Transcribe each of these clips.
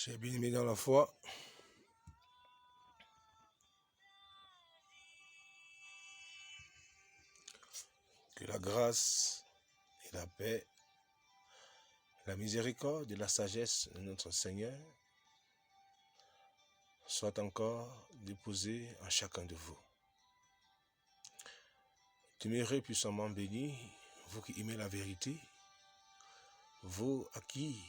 Chers bien-aimés dans la foi, que la grâce et la paix, la miséricorde et la sagesse de notre Seigneur soient encore déposées en chacun de vous. Demeurez puissamment bénis, vous qui aimez la vérité, vous à qui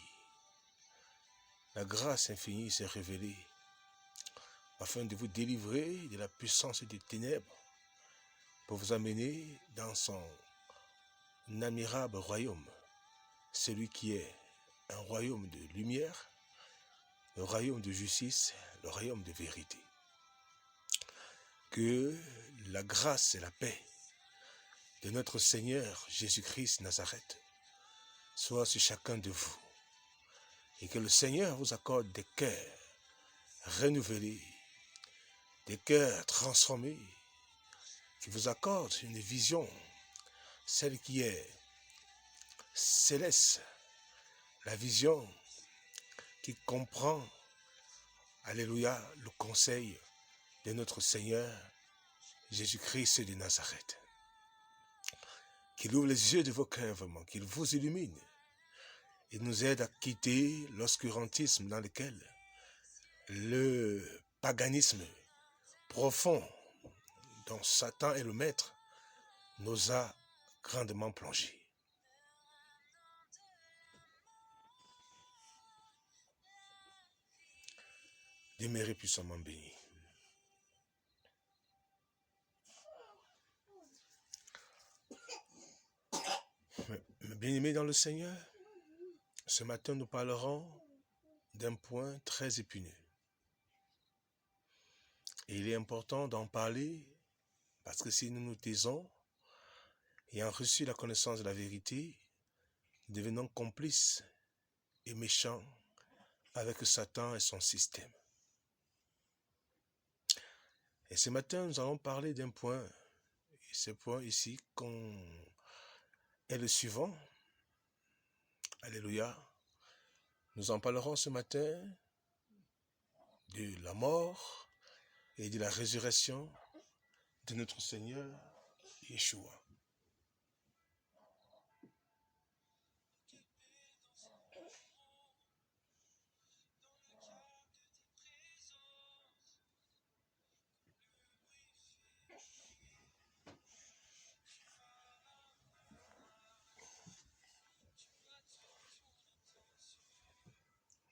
la grâce infinie s'est révélée, afin de vous délivrer de la puissance des ténèbres, pour vous amener dans son admirable royaume, celui qui est un royaume de lumière, le royaume de justice, le royaume de vérité. Que la grâce et la paix de notre Seigneur Jésus-Christ Nazareth soient sur chacun de vous, et que le Seigneur vous accorde des cœurs renouvelés, des cœurs transformés, qu'il vous accorde une vision, celle qui est céleste, la vision qui comprend, alléluia, le conseil de notre Seigneur Jésus-Christ de Nazareth. Qu'il ouvre les yeux de vos cœurs vraiment, qu'il vous illumine et nous aide à quitter l'obscurantisme dans lequel le paganisme profond dont Satan est le maître nous a grandement plongés. Demeurez puissamment bénis. Mes bien-aimés dans le Seigneur, ce matin nous parlerons d'un point très épineux. Et il est important d'en parler parce que si nous nous taisons, ayant reçu la connaissance de la vérité, devenons complices et méchants avec Satan et son système. Et ce matin, nous allons parler d'un point, et ce point ici est le suivant. Alléluia. Nous en parlerons ce matin de la mort et de la résurrection de notre Seigneur Yeshua.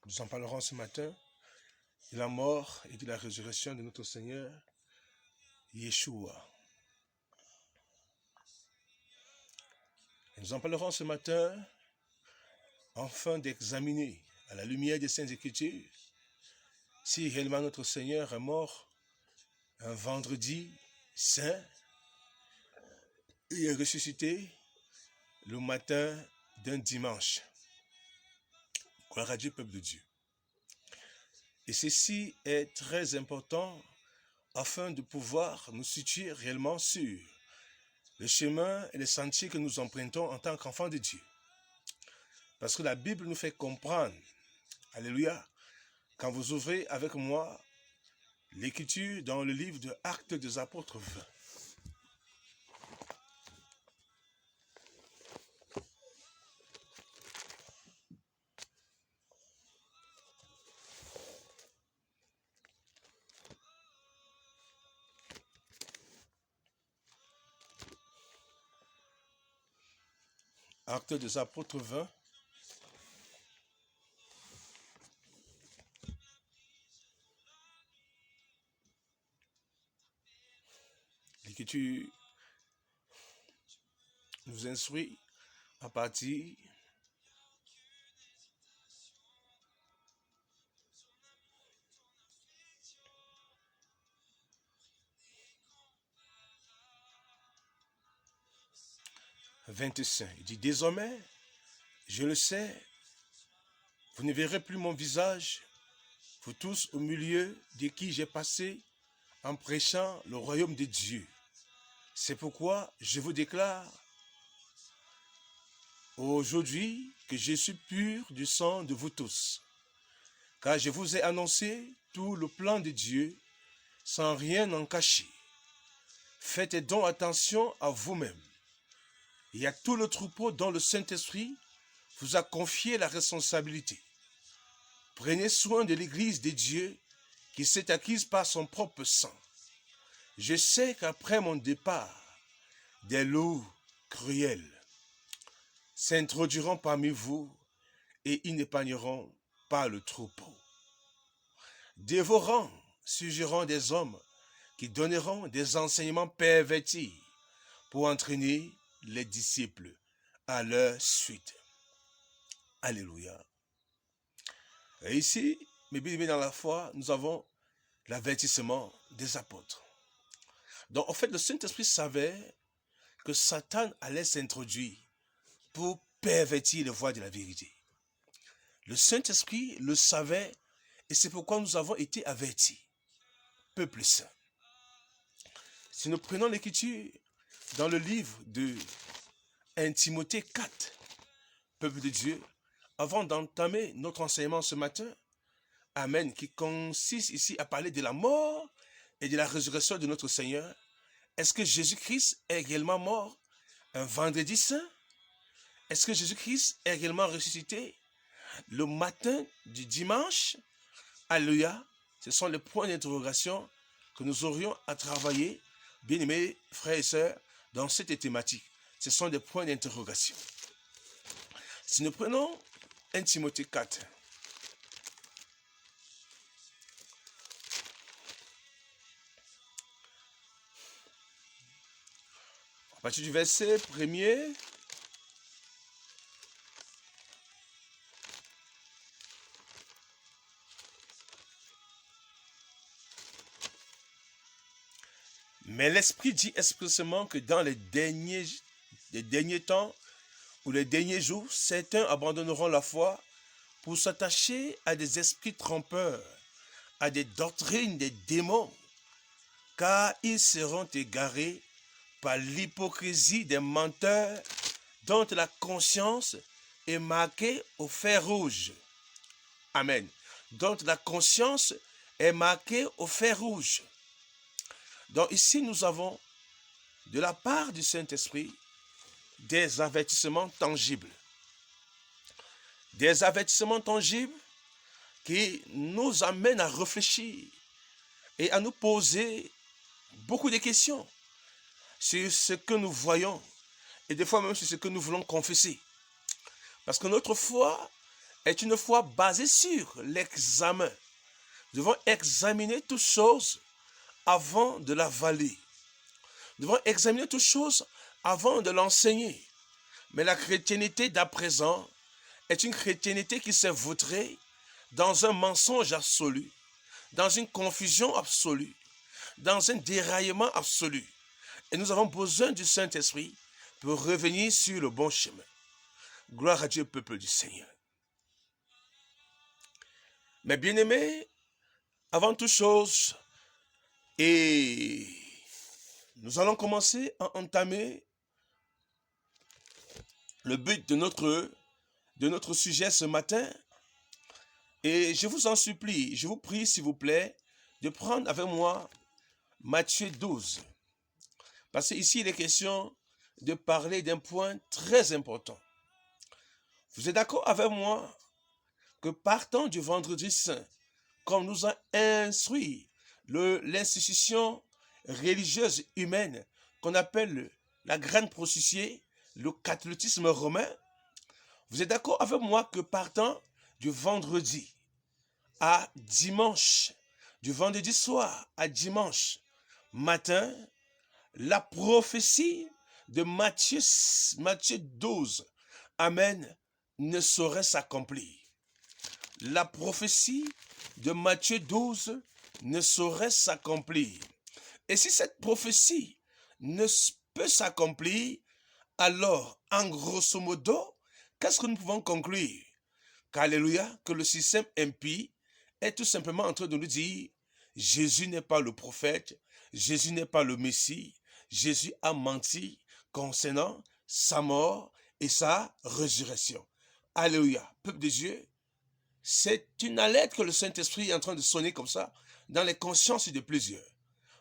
Nous en parlerons ce matin de la mort et de la résurrection de notre Seigneur Yeshua. Et nous en parlerons ce matin afin d'examiner à la lumière des Saintes Écritures si réellement notre Seigneur est mort un vendredi saint et est ressuscité le matin d'un dimanche. Gloire à Dieu, peuple de Dieu. Et ceci est très important afin de pouvoir nous situer réellement sur le chemin et les sentiers que nous empruntons en tant qu'enfants de Dieu. Parce que la Bible nous fait comprendre, alléluia, quand vous ouvrez avec moi l'écriture dans le livre de Actes des Apôtres 20. Actes des Apôtres 20. L'Écriture nous instruit à partir « 25. Il dit, désormais, je le sais, vous ne verrez plus mon visage, vous tous au milieu de qui j'ai passé en prêchant le royaume de Dieu. C'est pourquoi je vous déclare aujourd'hui que je suis pur du sang de vous tous. car je vous ai annoncé tout le plan de Dieu sans rien en cacher. Faites donc attention à vous-même et à tout le troupeau dont le Saint-Esprit vous a confié la responsabilité. Prenez soin de l'Église de Dieu qui s'est acquise par son propre sang. Je sais qu'après mon départ, des loups cruels s'introduiront parmi vous et ils n'épargneront pas le troupeau. De vos rangs surgiront des hommes qui donneront des enseignements pervertis pour entraîner les disciples à leur suite. Alléluia. Et ici, mes bien-aimés dans la foi, nous avons l'avertissement des apôtres. Donc, en fait, le Saint-Esprit savait que Satan allait s'introduire pour pervertir les voies de la vérité. Le Saint-Esprit le savait et c'est pourquoi nous avons été avertis. Peuple saint. Si nous prenons l'Écriture dans le livre de 1 Timothée 4, peuple de Dieu, avant d'entamer notre enseignement ce matin, Amen, qui consiste ici à parler de la mort et de la résurrection de notre Seigneur, est-ce que Jésus-Christ est réellement mort un vendredi saint? Est-ce que Jésus-Christ est réellement ressuscité le matin du dimanche? Alléluia. Ce sont les points d'interrogation que nous aurions à travailler, bien-aimés frères et sœurs, dans cette thématique. Ce sont des points d'interrogation. Si nous prenons 1 Timothée 4, à partir du verset 1er, mais l'Esprit dit expressément que dans les derniers temps ou les derniers jours, certains abandonneront la foi pour s'attacher à des esprits trompeurs, à des doctrines des démons, car ils seront égarés par l'hypocrisie des menteurs dont la conscience est marquée au fer rouge. Amen. Dont la conscience est marquée au fer rouge. Donc ici, nous avons, de la part du Saint-Esprit, des avertissements tangibles. Des avertissements tangibles qui nous amènent à réfléchir et à nous poser beaucoup de questions sur ce que nous voyons et des fois même sur ce que nous voulons confesser. Parce que notre foi est une foi basée sur l'examen. Nous devons examiner toutes choses avant de l'avaler. Nous devons examiner toutes choses avant de l'enseigner. Mais la chrétienté d'à présent est une chrétienté qui s'est vautrée dans un mensonge absolu, dans une confusion absolue, dans un déraillement absolu. Et nous avons besoin du Saint-Esprit pour revenir sur le bon chemin. Gloire à Dieu, peuple du Seigneur. Mais bien-aimés, avant toute chose, et nous allons commencer à entamer le but de notre sujet ce matin. Et je vous en supplie, je vous prie s'il vous plaît, de prendre avec moi Matthieu 12. Parce qu'ici, il est question de parler d'un point très important. Vous êtes d'accord avec moi que partant du vendredi saint, comme nous a instruit l'institution religieuse humaine qu'on appelle la grande prostituée, le catholicisme romain, vous êtes d'accord avec moi que partant du vendredi à dimanche, du vendredi soir à dimanche matin, la prophétie de Matthieu 12, Amen, ne saurait s'accomplir. La prophétie de Matthieu 12 ne saurait s'accomplir. Et si cette prophétie ne peut s'accomplir, alors, en grosso modo, qu'est-ce que nous pouvons conclure? Qu'alléluia, que le système impie est tout simplement en train de nous dire, Jésus n'est pas le prophète, Jésus n'est pas le Messie, Jésus a menti concernant sa mort et sa résurrection. Alléluia, peuple de Dieu, c'est une alerte que le Saint-Esprit est en train de sonner comme ça dans les consciences de plusieurs.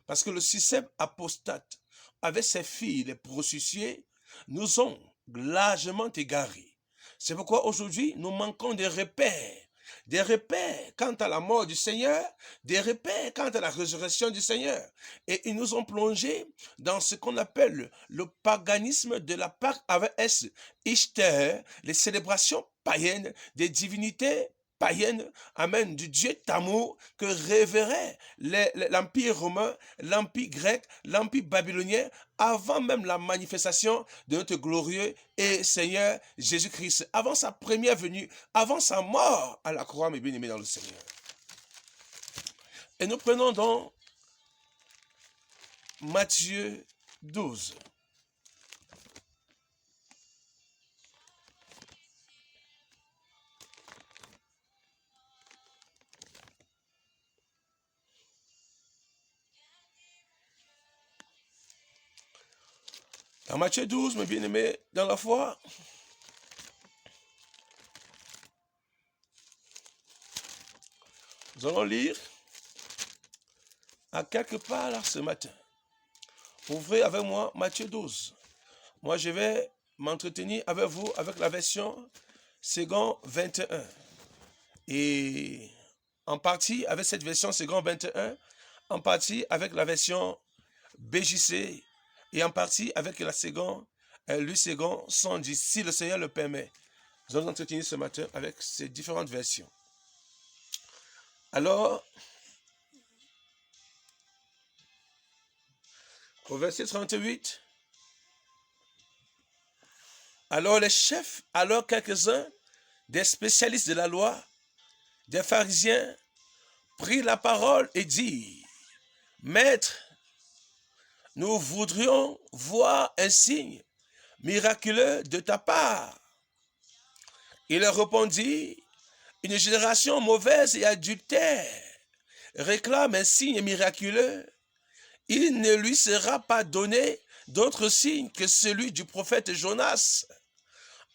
Parce que le système apostate, avec ses filles, les prostituées, nous ont largement égarés. C'est pourquoi aujourd'hui, nous manquons de repères. Des repères quant à la mort du Seigneur, des repères quant à la résurrection du Seigneur. Et ils nous ont plongés dans ce qu'on appelle le paganisme de la Pâque avec S. Ishtar, les célébrations païennes des divinités païenne, amen, du dieu Tamour que révérait l'Empire romain, l'Empire grec, l'Empire babylonien, avant même la manifestation de notre glorieux et Seigneur Jésus-Christ, avant sa première venue, avant sa mort à la croix, mes bien-aimés dans le Seigneur. Et nous prenons donc Matthieu 12. Dans Matthieu 12, mes bien-aimés, dans la foi, nous allons lire à quelque part là ce matin. Ouvrez avec moi Matthieu 12. Moi, je vais m'entretenir avec vous avec la version second 21. Et en partie avec cette version second 21, en partie avec la version BJC et en partie avec la seconde, le second 110, si le Seigneur le permet. Nous allons nous entretenir ce matin avec ces différentes versions. Alors, au verset 38, alors les chefs, alors quelques-uns des spécialistes de la loi, des pharisiens, prirent la parole et dirent, Maître, nous voudrions voir un signe miraculeux de ta part. Il leur répondit, une génération mauvaise et adultère réclame un signe miraculeux. Il ne lui sera pas donné d'autre signe que celui du prophète Jonas.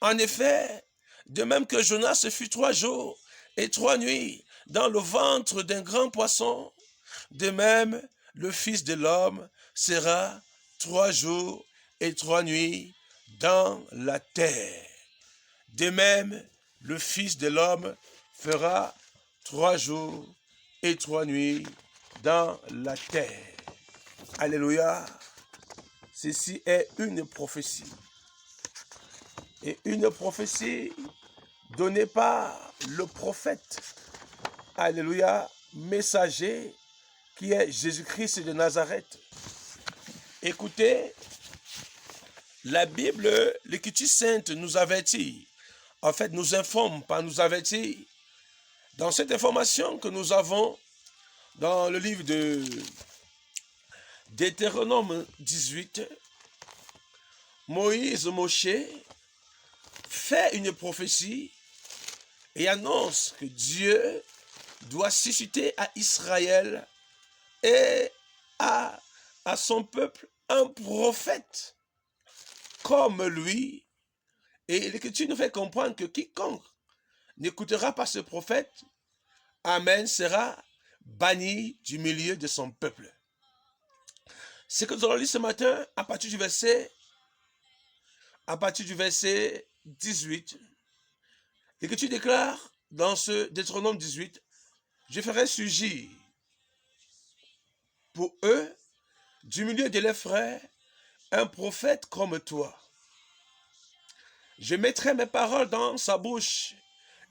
En effet, de même que Jonas fut 3 jours et 3 nuits dans le ventre d'un grand poisson, de même le Fils de l'homme sera 3 jours et 3 nuits dans la terre. De même, le Fils de l'homme fera 3 jours et 3 nuits dans la terre. Alléluia. Ceci est une prophétie. Et une prophétie donnée par le prophète. Alléluia. Messager qui est Jésus-Christ de Nazareth. Écoutez, la Bible, l'Écriture sainte nous avertit, en fait nous informe, pas nous avertit, dans cette information que nous avons dans le livre de Deutéronome 18, Moïse Moshe fait une prophétie et annonce que Dieu doit susciter à Israël et à son peuple un prophète comme lui. Et l'Écriture nous fait comprendre que quiconque n'écoutera pas ce prophète, amen, sera banni du milieu de son peuple. Ce que nous allons lire ce matin à partir du verset 18, l'Écriture déclare dans ce Deutéronome 18, je ferai surgir pour eux, du milieu de leurs frères, un prophète comme toi. Je mettrai mes paroles dans sa bouche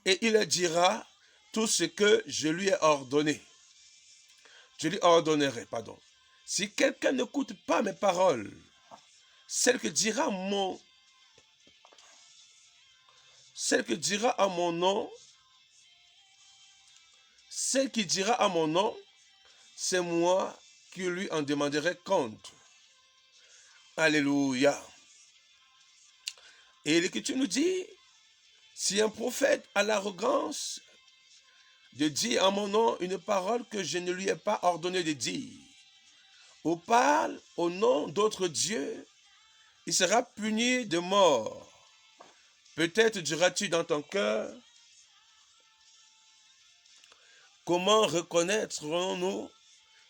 et il dira tout ce que je lui ai ordonné. Je lui ordonnerai, pardon. Si quelqu'un n'écoute pas mes paroles, celle que dira à mon nom, celle qui dira à mon nom, c'est moi qui lui en demanderai compte. Alléluia. Et l'Écriture nous dit, si un prophète a l'arrogance de dire en mon nom une parole que je ne lui ai pas ordonné de dire, ou parle au nom d'autres dieux, il sera puni de mort. Peut-être diras-tu dans ton cœur, comment reconnaîtrons-nous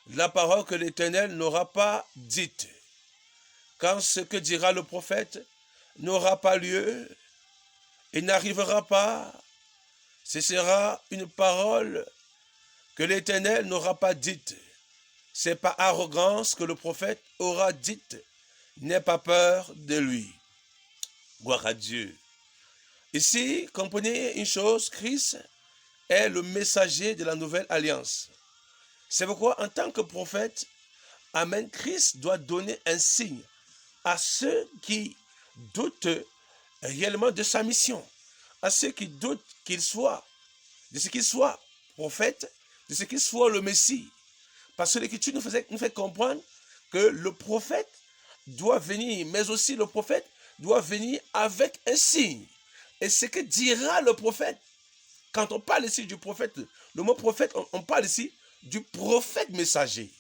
la parole que l'Éternel n'aura pas dite? Quand ce que dira le prophète n'aura pas lieu et n'arrivera pas, ce sera une parole que l'Éternel n'aura pas dite. C'est par arrogance que le prophète aura dite. N'aie pas peur de lui. Gloire à Dieu. Ici, comprenez une chose, Christ est le messager de la nouvelle alliance. C'est pourquoi, en tant que prophète, Amen, Christ doit donner un signe à ceux qui doutent réellement de sa mission, à ceux qui doutent qu'il soit, de ce qu'il soit prophète, de ce qu'il soit le Messie. Parce que l'Écriture nous fait comprendre que le prophète doit venir, mais aussi le prophète doit venir avec un signe. Et ce que dira le prophète, quand on parle ici du prophète, le mot prophète, on parle ici du prophète messager.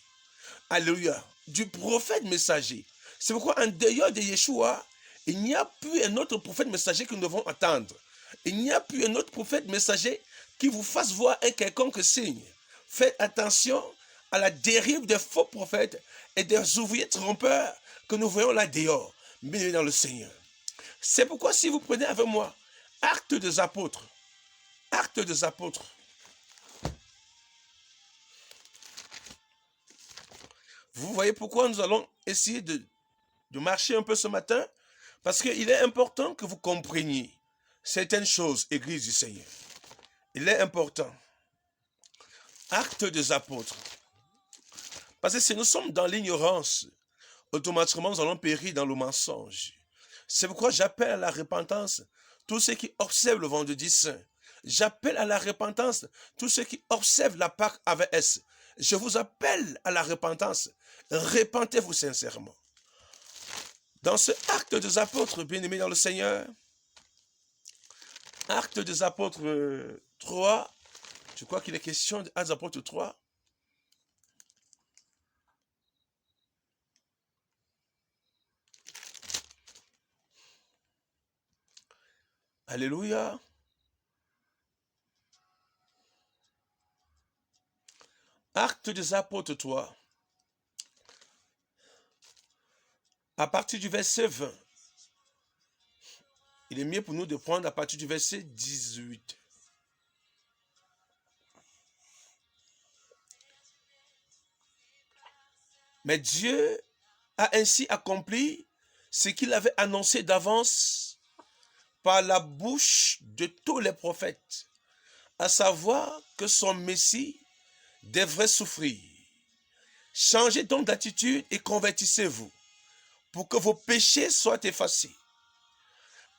Alléluia. Du prophète messager. C'est pourquoi en dehors de Yeshua, il n'y a plus un autre prophète messager que nous devons attendre. Il n'y a plus un autre prophète messager qui vous fasse voir un quelconque signe. Faites attention à la dérive des faux prophètes et des ouvriers trompeurs que nous voyons là dehors, mais dans le Seigneur. C'est pourquoi si vous prenez avec moi Actes des Apôtres, Actes des Apôtres, vous voyez pourquoi nous allons essayer de marcher un peu ce matin, parce qu'il est important que vous compreniez certaines choses, Église du Seigneur. Il est important. Actes des Apôtres. Parce que si nous sommes dans l'ignorance, automatiquement nous allons périr dans le mensonge. C'est pourquoi j'appelle à la repentance tous ceux qui observent le vendredi saint. J'appelle à la repentance tous ceux qui observent la Pâque avec S. Je vous appelle à la repentance. Repentez-vous sincèrement. Dans ce Acte des Apôtres, bien-aimés dans le Seigneur, Acte des Apôtres 3, je crois qu'il est question des Actes des Apôtres 3. Alléluia. Acte des Apôtres 3. À partir du verset 20. Il est mieux pour nous de prendre à partir du verset 18. Mais Dieu a ainsi accompli ce qu'il avait annoncé d'avance par la bouche de tous les prophètes, à savoir que son Messie devrait souffrir. Changez donc d'attitude et convertissez-vous, pour que vos péchés soient effacés.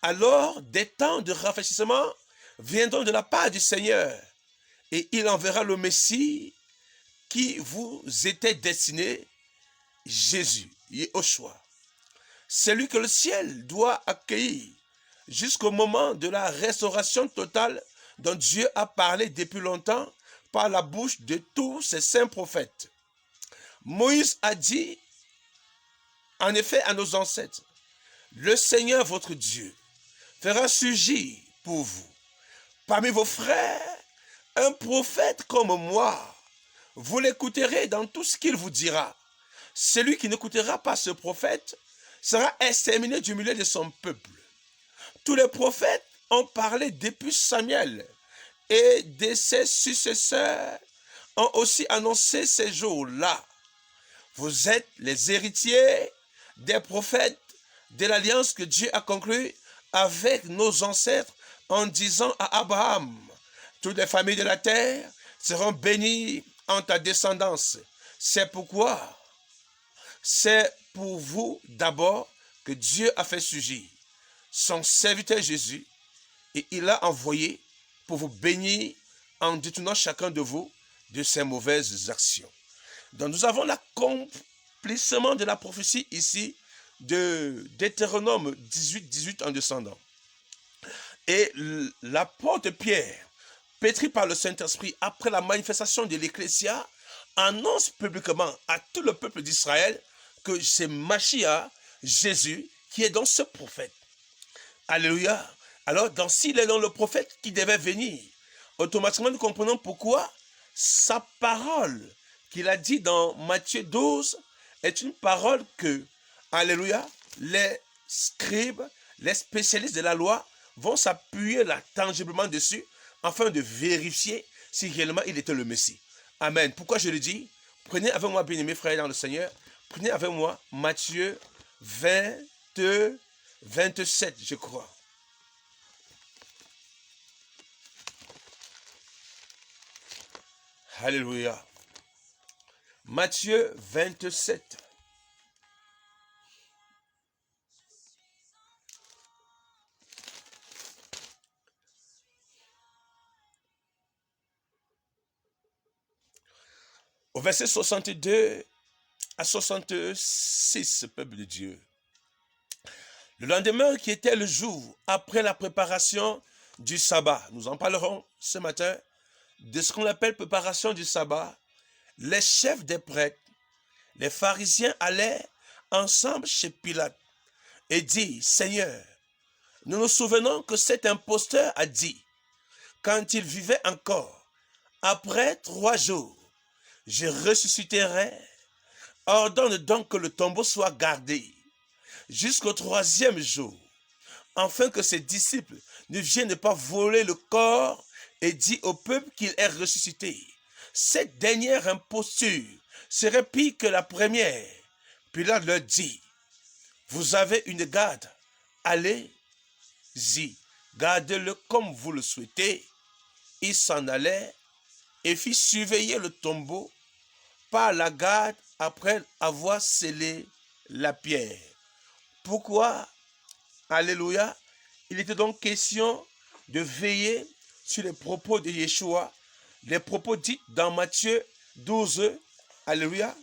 Alors des temps de rafraîchissement viendront de la part du Seigneur, et il enverra le Messie qui vous était destiné, Jésus, Yeshua. Celui que le ciel doit accueillir jusqu'au moment de la restauration totale dont Dieu a parlé depuis longtemps par la bouche de tous ses saints prophètes. Moïse a dit, en effet, à nos ancêtres, le Seigneur votre Dieu fera surgir pour vous, parmi vos frères, un prophète comme moi. Vous l'écouterez dans tout ce qu'il vous dira. Celui qui n'écoutera pas ce prophète sera exterminé du milieu de son peuple. Tous les prophètes ont parlé depuis Samuel, et de ses successeurs ont aussi annoncé ces jours-là. Vous êtes les héritiers des prophètes de l'alliance que Dieu a conclue avec nos ancêtres en disant à Abraham, toutes les familles de la terre seront bénies en ta descendance. C'est pourquoi, c'est pour vous d'abord que Dieu a fait surgir son serviteur Jésus, et il l'a envoyé pour vous bénir en détournant chacun de vous de ses mauvaises actions. Donc nous avons l'accomplissement de la prophétie ici de Deutéronome 18 en descendant. Et l'apôtre Pierre, pétri par le Saint-Esprit après la manifestation de l'Ecclésia, annonce publiquement à tout le peuple d'Israël que c'est Machia, Jésus, qui est dans ce prophète. Alléluia. Alors, s'il est dans le prophète qui devait venir, automatiquement nous comprenons pourquoi sa parole qu'il a dit dans Matthieu 12 est une parole que, alléluia, les scribes, les spécialistes de la loi vont s'appuyer là tangiblement dessus afin de vérifier si réellement il était le Messie. Amen. Pourquoi je le dis? Prenez avec moi, bien-aimés frères dans le Seigneur, prenez avec moi Matthieu 22, 27, je crois. Alléluia. Matthieu 27. Au verset 62 à 66, peuple de Dieu. Le lendemain, qui était le jour après la préparation du sabbat, nous en parlerons ce matin de ce qu'on appelle préparation du sabbat. Les chefs des prêtres, les pharisiens allaient ensemble chez Pilate et dit, Seigneur, nous nous souvenons que cet imposteur a dit, quand il vivait encore, après 3 jours, je ressusciterai. Ordonne donc que le tombeau soit gardé jusqu'au 3e jour, afin que ses disciples ne viennent pas voler le corps et dit au peuple qu'il est ressuscité. Cette dernière imposture serait pire que la première. Pilate leur dit, vous avez une garde, allez-y, gardez-le comme vous le souhaitez. Il s'en allait et fit surveiller le tombeau par la garde après avoir scellé la pierre. Pourquoi? Alléluia. Il était donc question de veiller sur les propos de Yeshua, les propos dits dans Matthieu 12. Alléluia.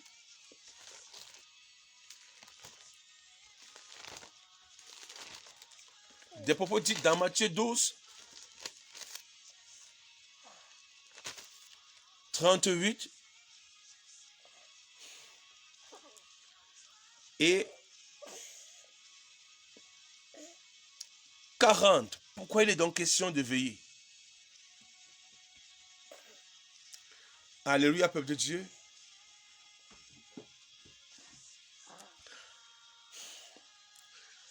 Des propos dits dans Matthieu 12, 38 et 40. Pourquoi il est donc question de veiller? Alléluia, peuple de Dieu.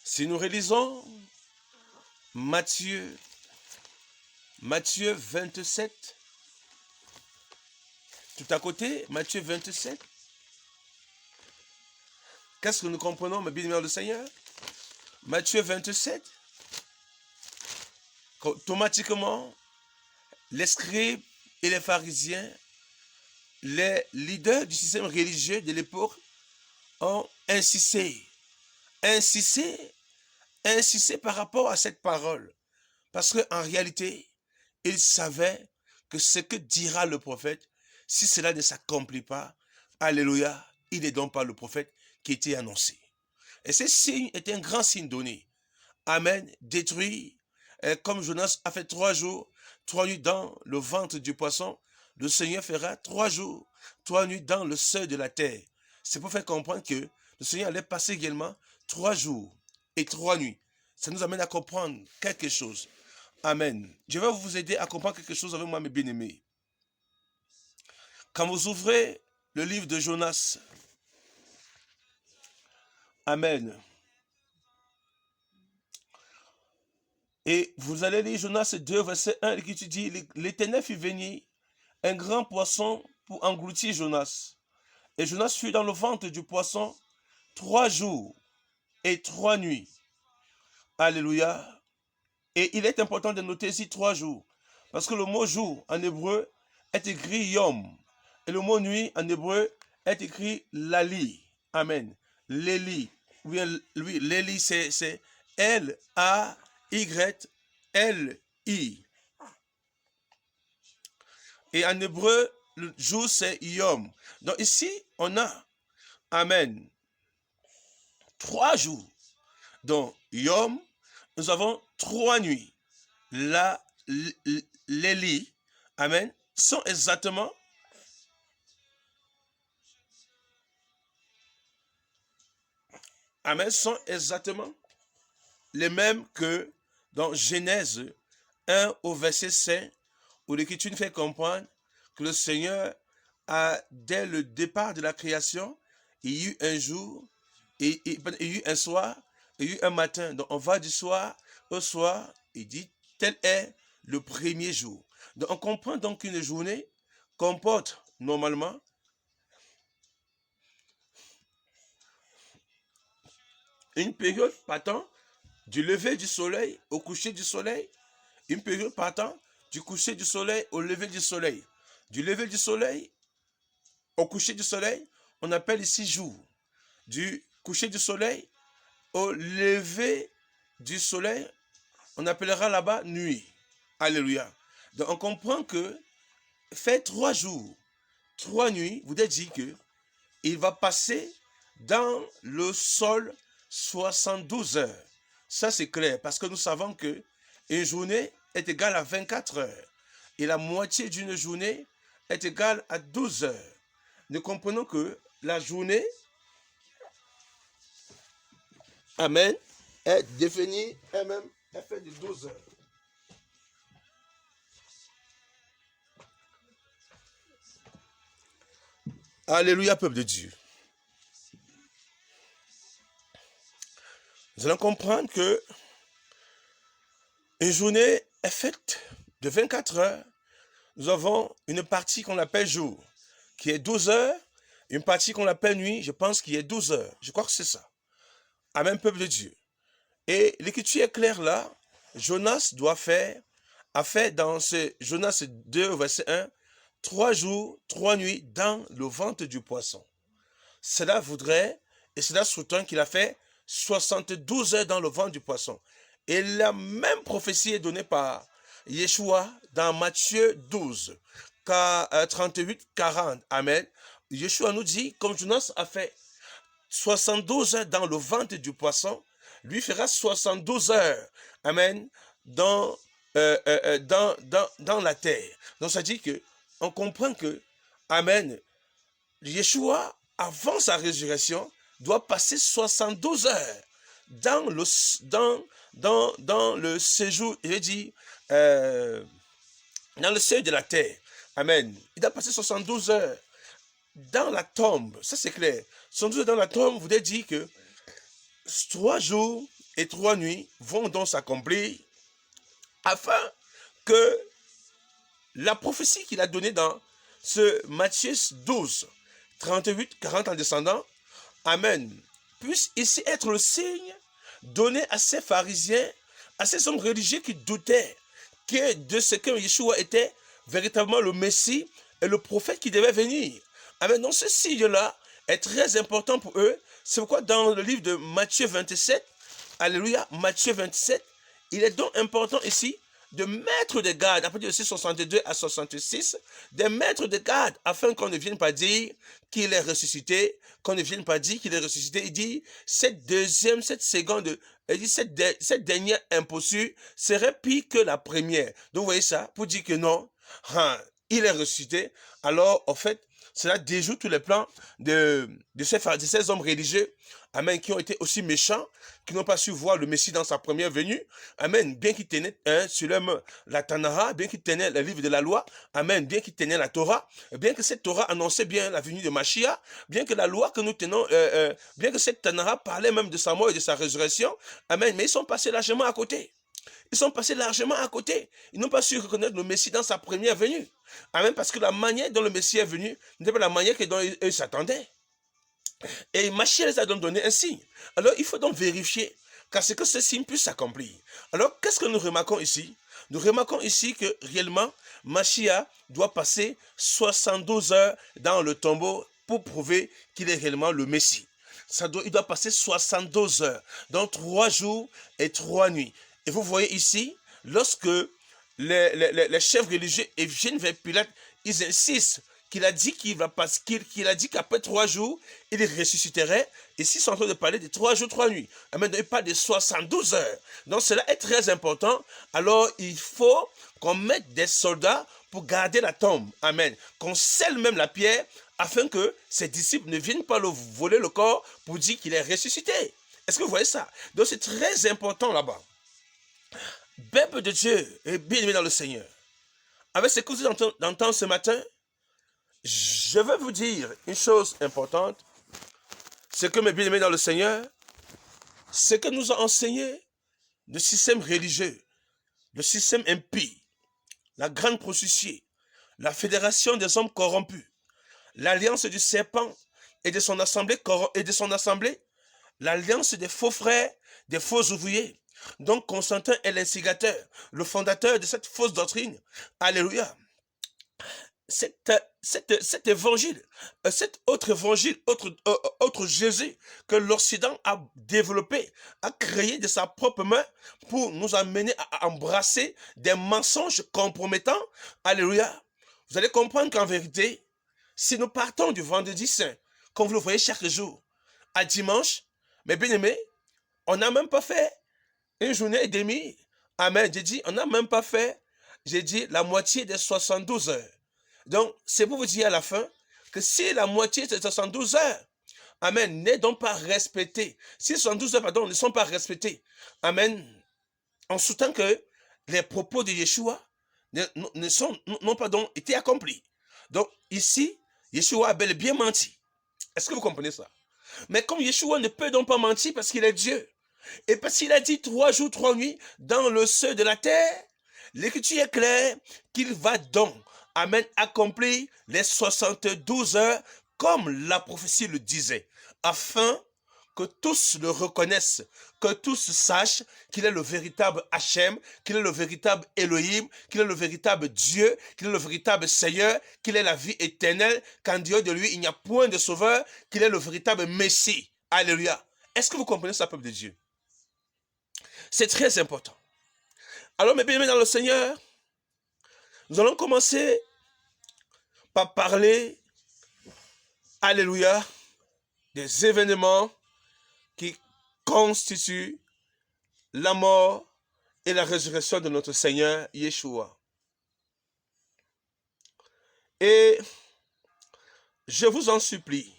Si nous relisons Matthieu 27, tout à côté, Matthieu 27, qu'est-ce que nous comprenons, mes bien-aimés du Seigneur? Matthieu 27, automatiquement, les scribes et les pharisiens, les leaders du système religieux de l'époque ont insisté par rapport à cette parole. Parce qu'en réalité, ils savaient que ce que dira le prophète, si cela ne s'accomplit pas, alléluia, il n'est donc pas le prophète qui était annoncé. Et ce signe est un grand signe donné. Amen, détruit, comme Jonas a fait 3 jours, 3 nuits dans le ventre du poisson, le Seigneur fera 3 jours, 3 nuits dans le seuil de la terre. C'est pour faire comprendre que le Seigneur allait passer également 3 jours et 3 nuits. Ça nous amène à comprendre quelque chose. Amen. Je vais vous aider à comprendre quelque chose avec moi, mes bien-aimés. Quand vous ouvrez le livre de Jonas, amen, et vous allez lire Jonas 2, verset 1, qui dit, l'Éternel fit venir un grand poisson pour engloutir Jonas. Et Jonas fut dans le ventre du poisson 3 jours et 3 nuits. Alléluia. Et il est important de noter ici 3 jours. Parce que le mot jour en hébreu est écrit yom. Et le mot nuit en hébreu est écrit lali. Amen. Léli. Oui, Léli, c'est L-A-Y-L-I. Et en hébreu, le jour, c'est yom. Donc ici, on a, amen, 3 jours. Donc, yom, nous avons 3 nuits. Là, les lits, amen, sont exactement les mêmes que dans Genèse 1 au verset 5, où l'Écriture nous fait comprendre que le Seigneur a, dès le départ de la création, il y a eu un jour, il y a eu un soir, il y a eu un matin. Donc on va du soir au soir, il dit, tel est le premier jour. Donc on comprend donc qu'une journée comporte normalement une période partant du lever du soleil au coucher du soleil, une période partant du coucher du soleil au lever du soleil. Du lever du soleil au coucher du soleil, on appelle ici jour. Du coucher du soleil au lever du soleil, on appellera là-bas nuit. Alléluia. Donc on comprend que fait 3 jours, 3 nuits, vous êtes dit que il va passer dans le sol 72 heures. Ça c'est clair parce que nous savons que une journée est égale à 24 heures et la moitié d'une journée est égale à 12 heures. Nous comprenons que la journée, amen, est définie elle-même, elle fait de 12 heures. Alléluia, peuple de Dieu. Nous allons comprendre que une journée est faite de 24 heures. Nous avons une partie qu'on appelle jour, qui est 12 heures, une partie qu'on appelle nuit, je pense qu'il est 12 heures. Je crois que c'est ça. Amen, peuple de Dieu. Et l'écriture est claire là. Jonas a fait dans ce Jonas 2, verset 1, 3 jours, 3 nuits dans le ventre du poisson. Cela voudrait, et cela sous-tend qu'il a fait 72 heures dans le ventre du poisson. Et la même prophétie est donnée par Yeshua dans Matthieu 12, 38, 40. Amen. Yeshua nous dit, comme Jonas a fait 72 heures dans le ventre du poisson, lui fera 72 heures. Amen. Dans la terre. Donc ça dit que on comprend que, amen, Yeshua, avant sa résurrection, doit passer 72 heures dans le séjour, il dit, dans le seuil de la terre. Amen. Il doit passer 72 heures dans la tombe. Ça, c'est clair. 72 heures dans la tombe vous dire que 3 jours et 3 nuits vont donc s'accomplir afin que la prophétie qu'il a donnée dans ce Matthieu 12, 38, 40 en descendant, amen, puisse ici être le signe donné à ces pharisiens, à ces hommes religieux qui doutaient que de ce que Yeshua était véritablement le Messie et le prophète qui devait venir. Amen. Donc ce signe-là est très important pour eux. C'est pourquoi dans le livre de Matthieu 27, alléluia, Matthieu 27, il est donc important ici de mettre des gardes, après verset 62 à 66, de mettre des gardes afin qu'on ne vienne pas dire qu'il est ressuscité, qu'on ne vienne pas dire qu'il est ressuscité. Il dit, cette seconde, il dit, cette dernière imposture serait pire que la première. Donc vous voyez ça, pour dire que non, il est ressuscité. Alors, en fait, cela déjoue tous les plans de ces hommes religieux, amen, qui ont été aussi méchants, qui n'ont pas su voir le Messie dans sa première venue, amen, bien qu'ils tenaient sur la Tanara, bien qu'ils tenaient le livre de la loi, amen, bien qu'ils tenaient la Torah, bien que cette Torah annonçait bien la venue de Mashiach, bien que la loi que nous tenons, bien que cette Tanara parlait même de sa mort et de sa résurrection, amen, mais ils sont passés largement à côté. Ils sont passés largement à côté. Ils n'ont pas su reconnaître le Messie dans sa première venue. Amen, parce que la manière dont le Messie est venu n'était pas la manière dont ils s'attendaient. Et Mashiach les a donc donné un signe. Alors, il faut donc vérifier qu'à ce que ce signe puisse s'accomplir. Alors, qu'est-ce que nous remarquons ici? Nous remarquons ici que réellement, Mashiach doit passer 72 heures dans le tombeau pour prouver qu'il est réellement le Messie. Il doit passer 72 heures, donc 3 jours et 3 nuits. Et vous voyez ici, lorsque les chefs religieux viennent vers Pilate, ils insistent qu'il a dit qu'il a dit qu'après 3 jours, il ressusciterait. Ici, ils sont en train de parler de 3 jours, 3 nuits. Amen. Il parle de 72 heures. Donc, cela est très important. Alors, il faut qu'on mette des soldats pour garder la tombe. Amen. Qu'on scelle même la pierre afin que ses disciples ne viennent pas le voler le corps pour dire qu'il est ressuscité. Est-ce que vous voyez ça? Donc, c'est très important là-bas. Peuple de Dieu et bien-aimé dans le Seigneur. Avec ce que vous entendez ce matin, je veux vous dire une chose importante, c'est que mes bien-aimés dans le Seigneur, ce que nous a enseigné le système religieux, le système impie, la grande prostituée, la fédération des hommes corrompus, l'alliance du serpent et de son assemblée, l'alliance des faux frères, des faux ouvriers. Donc Constantin est l'instigateur, le fondateur de cette fausse doctrine. Alléluia. Cet évangile, cet autre évangile, autre Jésus que l'Occident a développé, a créé de sa propre main pour nous amener à embrasser des mensonges compromettants. Alléluia. Vous allez comprendre qu'en vérité, si nous partons du vendredi saint, comme vous le voyez chaque jour, à dimanche, mes bien-aimés, on n'a même pas fait une journée et demie. Amen. J'ai dit, on n'a même pas fait, j'ai dit, la moitié des 72 heures. Donc, c'est pour vous dire à la fin que si la moitié de 72 heures, amen, n'est donc pas respectée, si 72 heures, pardon, ne sont pas respectées, amen, en sous-tend que les propos de Yeshua n'ont pas donc été accomplis. Donc, ici, Yeshua a bel et bien menti. Est-ce que vous comprenez ça? Mais comme Yeshua ne peut donc pas mentir parce qu'il est Dieu, et parce qu'il a dit 3 jours, 3 nuits dans le seuil de la terre, l'écriture est claire qu'il va donc, amen, accomplir les 72 heures comme la prophétie le disait, afin que tous le reconnaissent, que tous sachent qu'il est le véritable Hachem, qu'il est le véritable Elohim, qu'il est le véritable Dieu, qu'il est le véritable Seigneur, qu'il est la vie éternelle, qu'en Dieu de lui il n'y a point de sauveur, qu'il est le véritable Messie. Alléluia. Est-ce que vous comprenez ça, peuple de Dieu? C'est très important. Alors, mes bien-aimés dans le Seigneur, nous allons commencer par parler, alléluia, des événements qui constituent la mort et la résurrection de notre Seigneur Yeshua. Et je vous en supplie,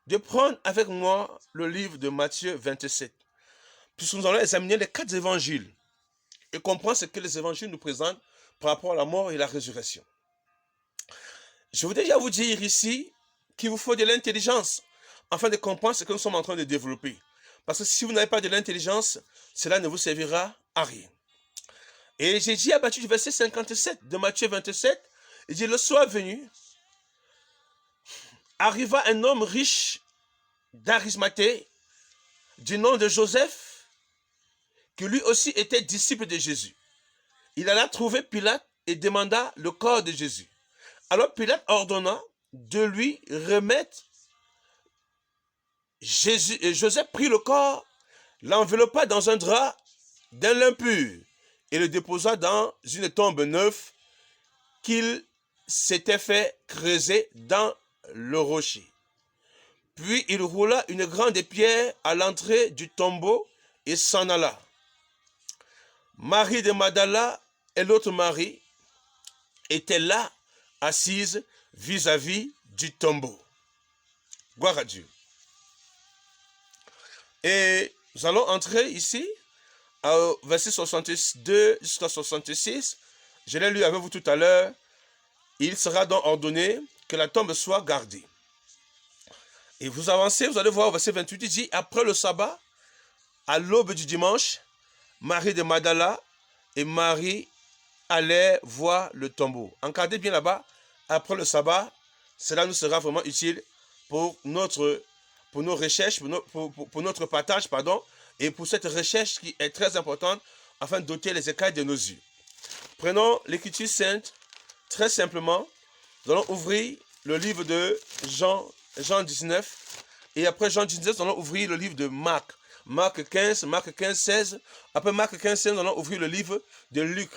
de prendre avec moi le livre de Matthieu 27. Puisque nous allons examiner les 4 évangiles et comprendre ce que les évangiles nous présentent par rapport à la mort et la résurrection. Je voudrais déjà vous dire ici qu'il vous faut de l'intelligence afin de comprendre ce que nous sommes en train de développer. Parce que si vous n'avez pas de l'intelligence, cela ne vous servira à rien. Et j'ai dit à partir du verset 57 de Matthieu 27, il dit, le soir venu, arriva un homme riche d'Arimathée, du nom de Joseph, qui lui aussi était disciple de Jésus. Il alla trouver Pilate et demanda le corps de Jésus. Alors Pilate ordonna de lui remettre Jésus, et Joseph prit le corps, l'enveloppa dans un drap d'un lin pur et le déposa dans une tombe neuve qu'il s'était fait creuser dans le rocher. Puis il roula une grande pierre à l'entrée du tombeau et s'en alla. Marie de Magdala et l'autre Marie étaient là, assises vis-à-vis du tombeau. Gloire à Dieu. Et nous allons entrer ici, au verset 62 jusqu'à 66. Je l'ai lu avec vous tout à l'heure. Il sera donc ordonné que la tombe soit gardée. Et vous avancez, vous allez voir au verset 28, il dit, après le sabbat, à l'aube du dimanche, Marie de Magdala et Marie allaient voir le tombeau. Encadrez bien là-bas, après le sabbat, cela nous sera vraiment utile pour nos recherches, pour notre partage, pardon, et pour cette recherche qui est très importante afin d'ôter les écailles de nos yeux. Prenons l'écriture sainte, très simplement, nous allons ouvrir le livre de Jean 19, et après Jean 19, nous allons ouvrir le livre de Marc. Marc 15, 16. Après Marc 15, 16, nous allons ouvrir le livre de Luc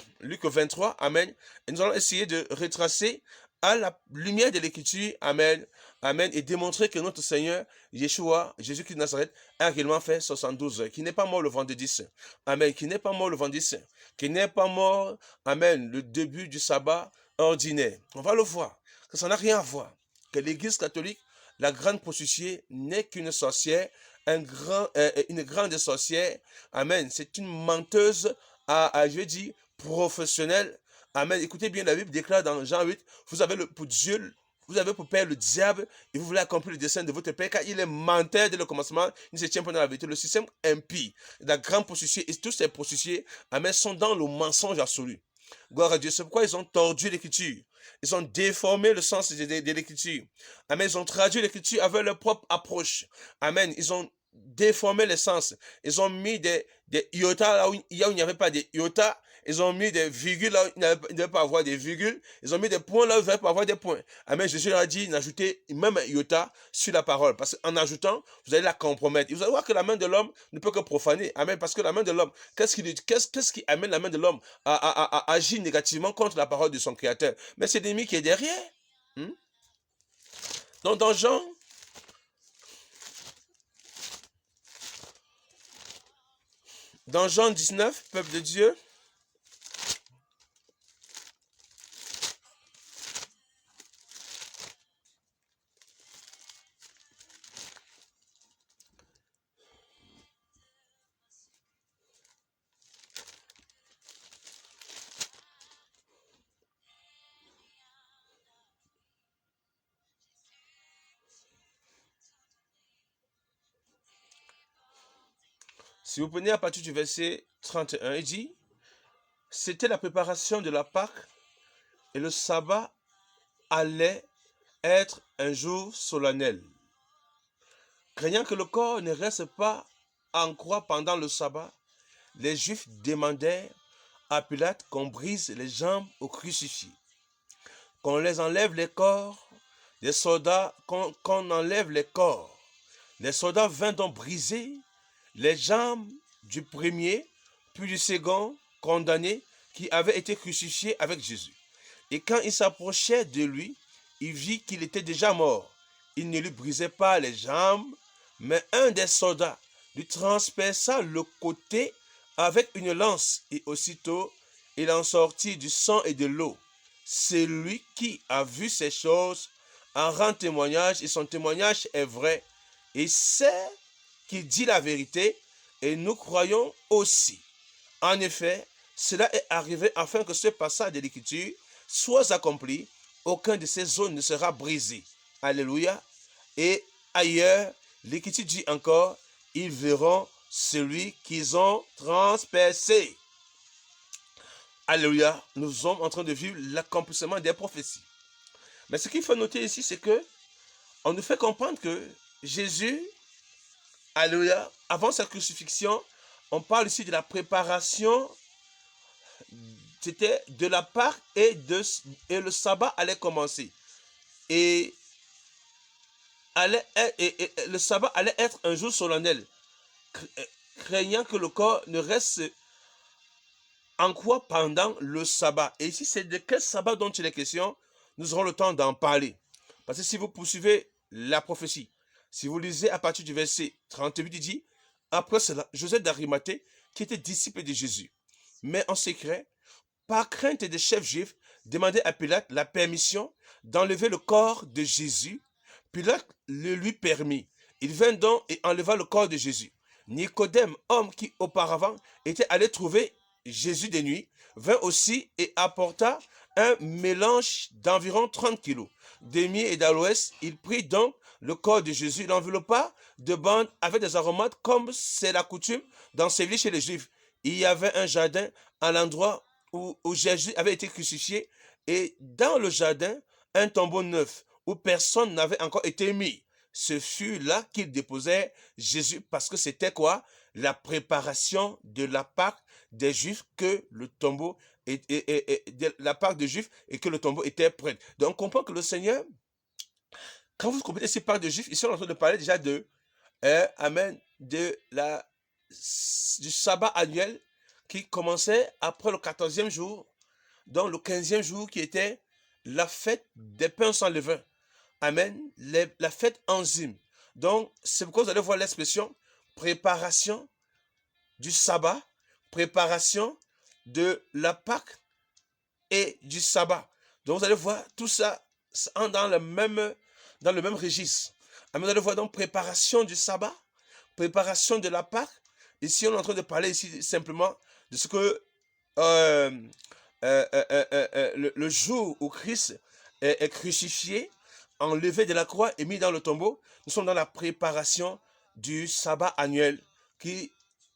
23, amen. Et nous allons essayer de retracer à la lumière de l'écriture, amen, amen, et démontrer que notre Seigneur, Yeshua, Jésus-Christ de Nazareth, a réellement fait 72 heures, qui n'est pas mort le vendredi saint, amen, qui n'est pas mort le vendredi saint, qui n'est pas mort, amen, le début du sabbat ordinaire. On va le voir, que ça n'a rien à voir, que l'Église catholique, la grande prostituée, n'est qu'une sorcière, une grande sorcière, amen, c'est une menteuse, je veux dire, professionnelle, Amen. Écoutez bien, la Bible déclare dans Jean 8, vous avez pour Dieu, vous avez pour père le diable et vous voulez accomplir le dessein de votre père car il est menteur dès le commencement, il ne se tient pas dans la vérité. Le système impie, la grande prostituée et tous ces prostituées, amen, sont dans le mensonge absolu. Gloire à Dieu. C'est pourquoi ils ont tordu l'écriture. Ils ont déformé le sens de l'écriture. Amen. Ils ont traduit l'écriture avec leur propre approche. Amen. Ils ont déformé le sens. Ils ont mis des iota là où il n'y avait pas de iota. Ils ont mis des virgules là où il ne devait pas avoir des virgules. Ils ont mis des points là où il ne devait pas avoir des points. Amen. Jésus leur a dit d'ajoutez même un iota sur la parole. Parce qu'en ajoutant, vous allez la compromettre. Et vous allez voir que la main de l'homme ne peut que profaner. Amen. Parce que la main de l'homme, qu'est-ce qui amène la main de l'homme à agir négativement contre la parole de son Créateur? Mais c'est l'ennemi qui est derrière. Donc dans Jean 19, peuple de Dieu, si vous prenez à partir du verset 31, il dit, c'était la préparation de la Pâque et le sabbat allait être un jour solennel. Craignant que le corps ne reste pas en croix pendant le sabbat, les Juifs demandèrent à Pilate qu'on brise les jambes aux crucifiés, qu'on les enlève les corps, les soldats, qu'on enlève les corps. Les soldats vinrent donc briser les jambes du premier, puis du second condamné qui avait été crucifié avec Jésus. Et quand il s'approchait de lui, il vit qu'il était déjà mort. Il ne lui brisait pas les jambes, mais un des soldats lui transperça le côté avec une lance, et aussitôt il en sortit du sang et de l'eau. Celui qui a vu ces choses en rend témoignage, et son témoignage est vrai, et c'est qu'il dit la vérité, et nous croyons aussi. En effet, cela est arrivé afin que ce passage de l'Écriture soit accompli. Aucun de ces zones ne sera brisé. Alléluia. Et ailleurs, l'Écriture dit encore, ils verront celui qu'ils ont transpercé. Alléluia. Nous sommes en train de vivre l'accomplissement des prophéties. Mais ce qu'il faut noter ici, c'est que on nous fait comprendre que Jésus, alléluia, avant sa crucifixion, on parle ici de la préparation, c'était de la Pâque et le sabbat allait commencer. Et le sabbat allait être un jour solennel, craignant que le corps ne reste en croix pendant le sabbat. Et ici, c'est de quel sabbat dont il est question? Nous aurons le temps d'en parler. Parce que si vous poursuivez la prophétie, si vous lisez à partir du verset 38, il dit, après cela, Joseph d'Arimathée, qui était disciple de Jésus, mais en secret, par crainte des chefs juifs, demandait à Pilate la permission d'enlever le corps de Jésus. Pilate le lui permit. Il vint donc et enleva le corps de Jésus. Nicodème, homme qui auparavant était allé trouver Jésus de nuit, vint aussi et apporta un mélange d'environ 30 kilos de myrrhe et d'aloès. Il prit donc le corps de Jésus, l'enveloppa de bandes avec des aromates comme c'est la coutume d'ensevelir chez les Juifs. Il y avait un jardin à l'endroit où Jésus avait été crucifié et dans le jardin, un tombeau neuf où personne n'avait encore été mis. Ce fut là qu'il déposait Jésus parce que c'était quoi? La préparation de la Pâque des Juifs que le tombeau de la Pâque des Juifs et que le tombeau était prêt. Donc on comprend que le Seigneur, quand vous comprenez ces Pâques des Juifs, ils sont en train de parler déjà de amen, du sabbat annuel qui commençait après le 14e jour, donc le 15e jour qui était la fête des pains sans levain. Amen. La fête enzyme. Donc, c'est pourquoi vous allez voir l'expression préparation du sabbat, préparation de la Pâque et du sabbat. Donc, vous allez voir tout ça dans le même registre. Amen. Vous allez voir donc préparation du sabbat, préparation de la Pâque. Ici, on est en train de parler ici simplement de ce que le jour où Christ est crucifié, enlevé de la croix et mis dans le tombeau, nous sommes dans la préparation du sabbat annuel qui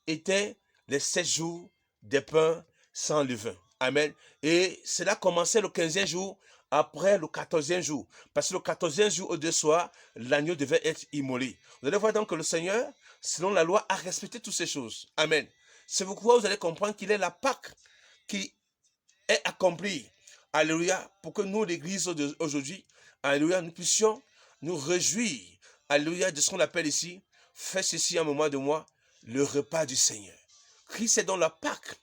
était les 7 jours des pains sans levain. Amen. Et cela commençait le 15e jour après le 14e jour. Parce que le 14e jour au deux soirs, l'agneau devait être immolé. Vous allez voir donc que le Seigneur, selon la loi, a respecté toutes ces choses. Amen. C'est pourquoi vous allez comprendre qu'il est la Pâque qui est accomplie. Alléluia. Pour que nous, l'Église d'aujourd'hui, alléluia, nous puissions nous réjouir. Alléluia, de ce qu'on appelle ici, faites ceci un moment de moi, le repas du Seigneur. Christ est dans la Pâque.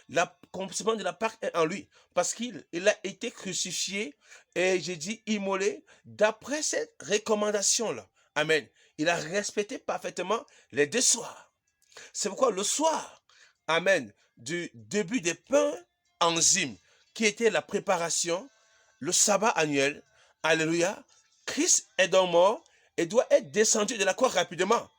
L'accomplissement de la Pâque est en lui, parce qu'il a été crucifié et j'ai dit immolé d'après cette recommandation-là. Amen. Il a respecté parfaitement les 2 soirs. C'est pourquoi le soir, amen, du début des pains enzymes, qui était la préparation, le sabbat annuel, alléluia, Christ est donc mort et doit être descendu de la croix rapidement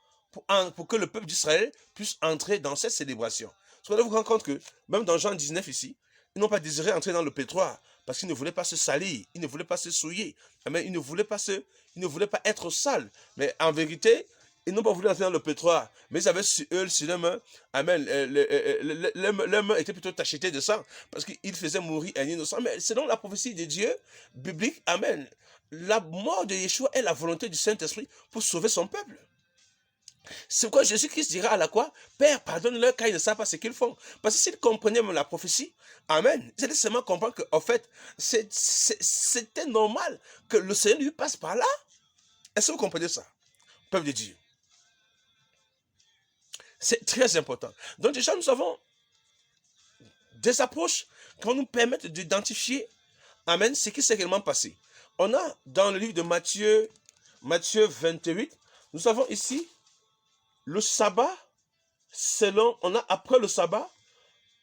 pour que le peuple d'Israël puisse entrer dans cette célébration. Vous allez vous rendre compte que, même dans Jean 19 ici, ils n'ont pas désiré entrer dans le pétroir parce qu'ils ne voulaient pas se salir, ils ne voulaient pas se souiller, mais ils ne voulaient pas être sales. Mais en vérité, ils n'ont pas voulu entrer dans le pétroir, mais ils avaient sur eux, sur leurs mains, amen, leurs mains étaient plutôt tachetées de sang, parce qu'ils faisaient mourir un innocent. Mais selon la prophétie de Dieu, biblique, amen, la mort de Yeshua est la volonté du Saint-Esprit pour sauver son peuple. C'est pourquoi Jésus-Christ dira à la croix, Père, pardonne-leur car ils ne savent pas ce qu'ils font. Parce que s'ils comprenaient même la prophétie, amen, ils allaient seulement comprendre qu'en fait, c'était normal que le Seigneur lui passe par là. Est-ce que vous comprenez ça, peuple de Dieu? C'est très important. Donc déjà, nous avons des approches qui vont nous permettre d'identifier, amen, ce qui s'est réellement passé. On a dans le livre de Matthieu 28, nous avons ici le sabbat, on a après le sabbat,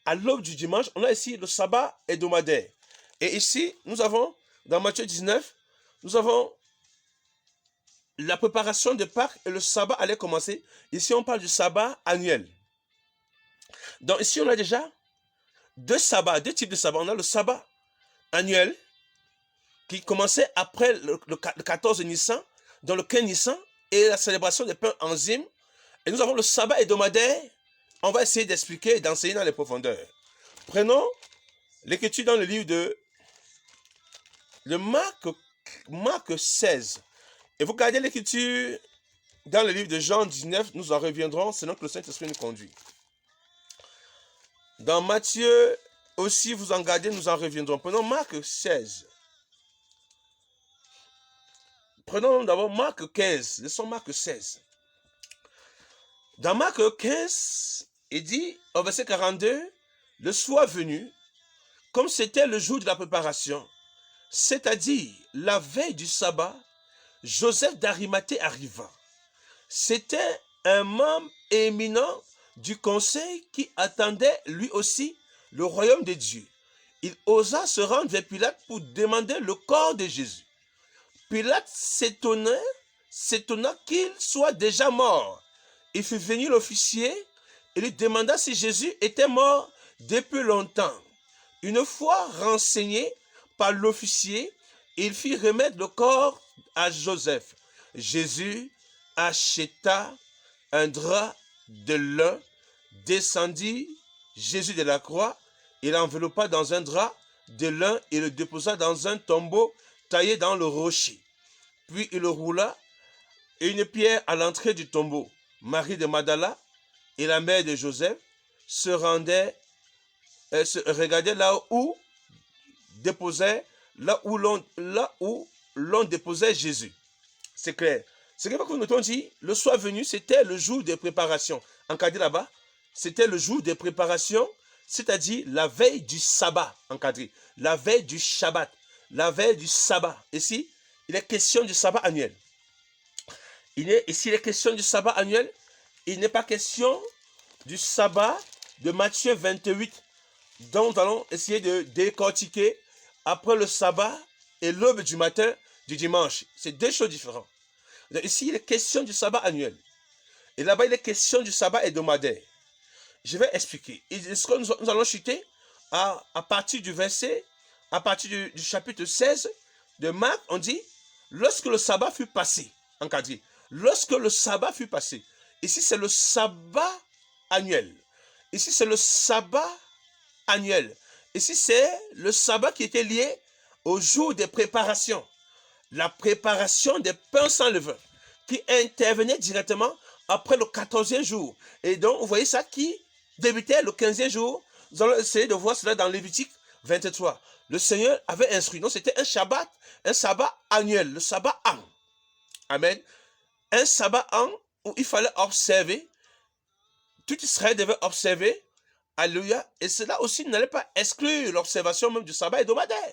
à l'aube du dimanche, on a ici le sabbat hebdomadaire. Et ici, nous avons, dans Matthieu 19, nous avons la préparation de Pâques et le sabbat allait commencer. Ici, on parle du sabbat annuel. Donc ici, on a déjà deux types de sabbats. On a le sabbat annuel qui commençait après le 14 Nissan, dans le 15 Nissan, et la célébration des pains enzymes. Et nous avons le sabbat hebdomadaire. On va essayer d'expliquer et d'enseigner dans les profondeurs. Prenons l'écriture dans le livre de Marc 16. Et vous regardez l'écriture dans le livre de Jean 19, nous en reviendrons, selon que le Saint-Esprit nous conduit. Dans Matthieu aussi, vous en gardez, nous en reviendrons. Prenons Marc 16. Prenons d'abord Marc 15, laissons Marc 16. Dans Marc 15, il dit, au verset 42, le soir venu, comme c'était le jour de la préparation, c'est-à-dire la veille du sabbat, Joseph d'Arimathée arriva. C'était un membre éminent du conseil qui attendait lui aussi le royaume de Dieu. Il osa se rendre vers Pilate pour demander le corps de Jésus. Pilate s'étonna qu'il soit déjà mort. Il fit venir l'officier et lui demanda si Jésus était mort depuis longtemps. Une fois renseigné par l'officier, il fit remettre le corps à Joseph. Jésus acheta un drap de lin, descendit Jésus de la croix, il l'enveloppa dans un drap de lin et le déposa dans un tombeau taillé dans le rocher. Puis il roula une pierre à l'entrée du tombeau. Marie de Magdala et la mère de Joseph se regardaient là où l'on déposait Jésus. C'est clair. Ce que nous avons dit, le soir venu, c'était le jour des préparations. Encadré là-bas, c'était le jour des préparations, c'est-à-dire la veille du sabbat, encadré, la veille du Shabbat, la veille du sabbat. Ici, il est question du sabbat annuel. Ici, il est question du sabbat annuel. Il n'est pas question du sabbat de Matthieu 28, dont nous allons essayer de décortiquer après le sabbat et l'aube du matin du dimanche. C'est deux choses différentes. Donc ici, il est question du sabbat annuel. Et là-bas, il est question du sabbat hebdomadaire. Je vais expliquer. Nous allons chuter à partir du verset, à partir du chapitre 16 de Marc, on dit, lorsque le sabbat fut passé, encadré, lorsque le sabbat fut passé, ici c'est le sabbat annuel, ici c'est le sabbat annuel, ici c'est le sabbat qui était lié au jour des préparations, la préparation des pains sans levain, qui intervenait directement après le 14e jour. Et donc, vous voyez ça qui débutait le 15e jour. Nous allons essayer de voir cela dans Lévitique 23. Le Seigneur avait instruit. Donc, c'était un sabbat annuel, le sabbat an. Amen. Un sabbat an où il fallait observer, tout Israël devait observer. Alléluia. Et cela aussi n'allait pas exclure l'observation même du sabbat hebdomadaire.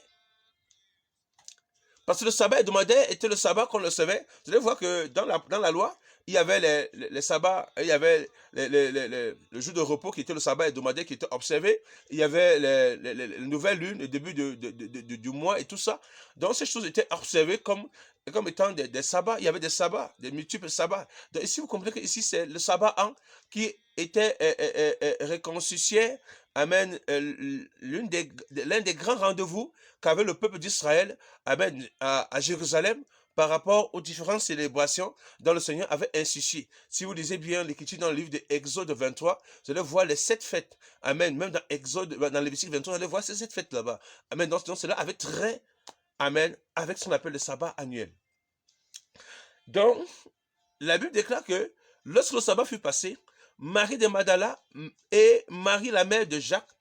Parce que le sabbat hebdomadaire était le sabbat qu'on le savait. Vous allez voir que dans la loi, il y avait les sabbats, il y avait le jour de repos qui était le sabbat hebdomadaire qui était observé. Il y avait les nouvelles lunes, le début du mois et tout ça. Donc ces choses étaient observées comme étant des sabbats. Il y avait des sabbats, des multiples sabbats. Donc ici, vous comprenez que ici, c'est le sabbat an qui était reconstitué. Amen. L'un des grands rendez-vous qu'avait le peuple d'Israël à Jérusalem par rapport aux différentes célébrations dont le Seigneur avait institué. Si vous lisez bien l'écriture dans le livre d'Exode 23, vous allez voir les 7 fêtes. Amen. Même dans Lévitique 23, vous allez voir ces 7 fêtes là-bas. Amen. Donc cela avait trait, amen, avec ce qu'on appelle le sabbat annuel. Donc, la Bible déclare que lorsque le sabbat fut passé, Marie de Magdala et Marie la mère de Jacques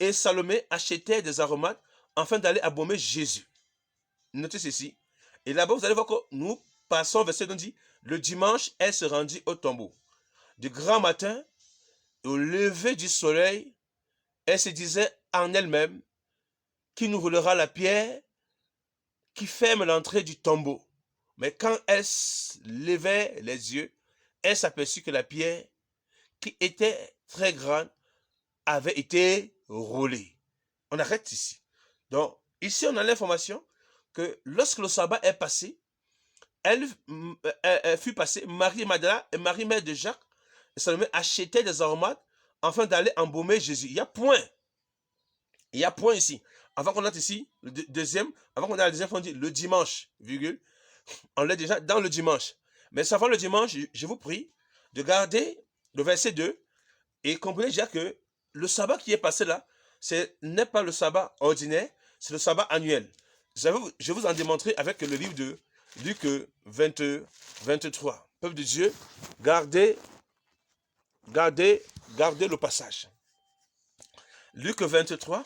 et Salomé achetaient des aromates afin d'aller embaumer Jésus. Notez ceci. Et là-bas, vous allez voir que nous passons au verset où on dit, le dimanche, elle se rendit au tombeau. Du grand matin, au lever du soleil, elle se disait en elle-même, qui nous roulera la pierre qui ferme l'entrée du tombeau. Mais quand elle levait les yeux, elle s'aperçut que la pierre, qui était très grande, avait été roulée. On arrête ici. Donc, ici, on a l'information que lorsque le sabbat est passé, elle fut passée, Marie Magdala et Marie mère de Jacques, et Salomé achetaient des aromates afin d'aller embaumer Jésus. Il y a point. Il y a point ici. Avant qu'on entre ici, le deuxième, avant qu'on ait la deuxième fois, on dit le dimanche, virgule. On l'est déjà dans le dimanche. Mais avant le dimanche, je vous prie de garder le verset 2 et comprenez déjà que le sabbat qui est passé là, ce n'est pas le sabbat ordinaire, c'est le sabbat annuel. Je vais vous en démontrer avec le livre de Luc 23. Peuple de Dieu, gardez le passage. Luc 23.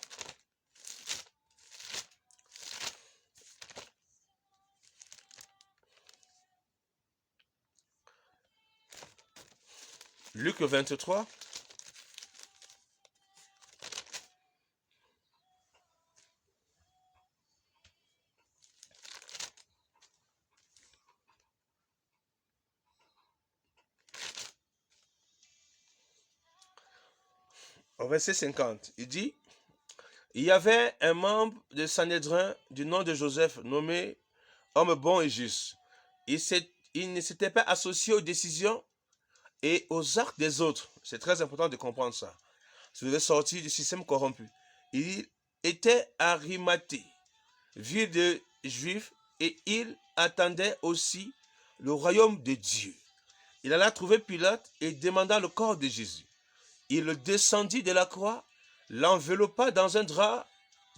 Luc 23. Au verset 50, il dit, il y avait un membre de Sanhédrin du nom de Joseph, nommé homme bon et juste. Il ne s'était pas associé aux décisions et aux actes des autres. C'est très important de comprendre ça. Si vous devez sortir du système corrompu. Il était Arimathée, ville de Juifs, et il attendait aussi le royaume de Dieu. Il alla trouver Pilate et demanda le corps de Jésus. Il descendit de la croix, l'enveloppa dans un drap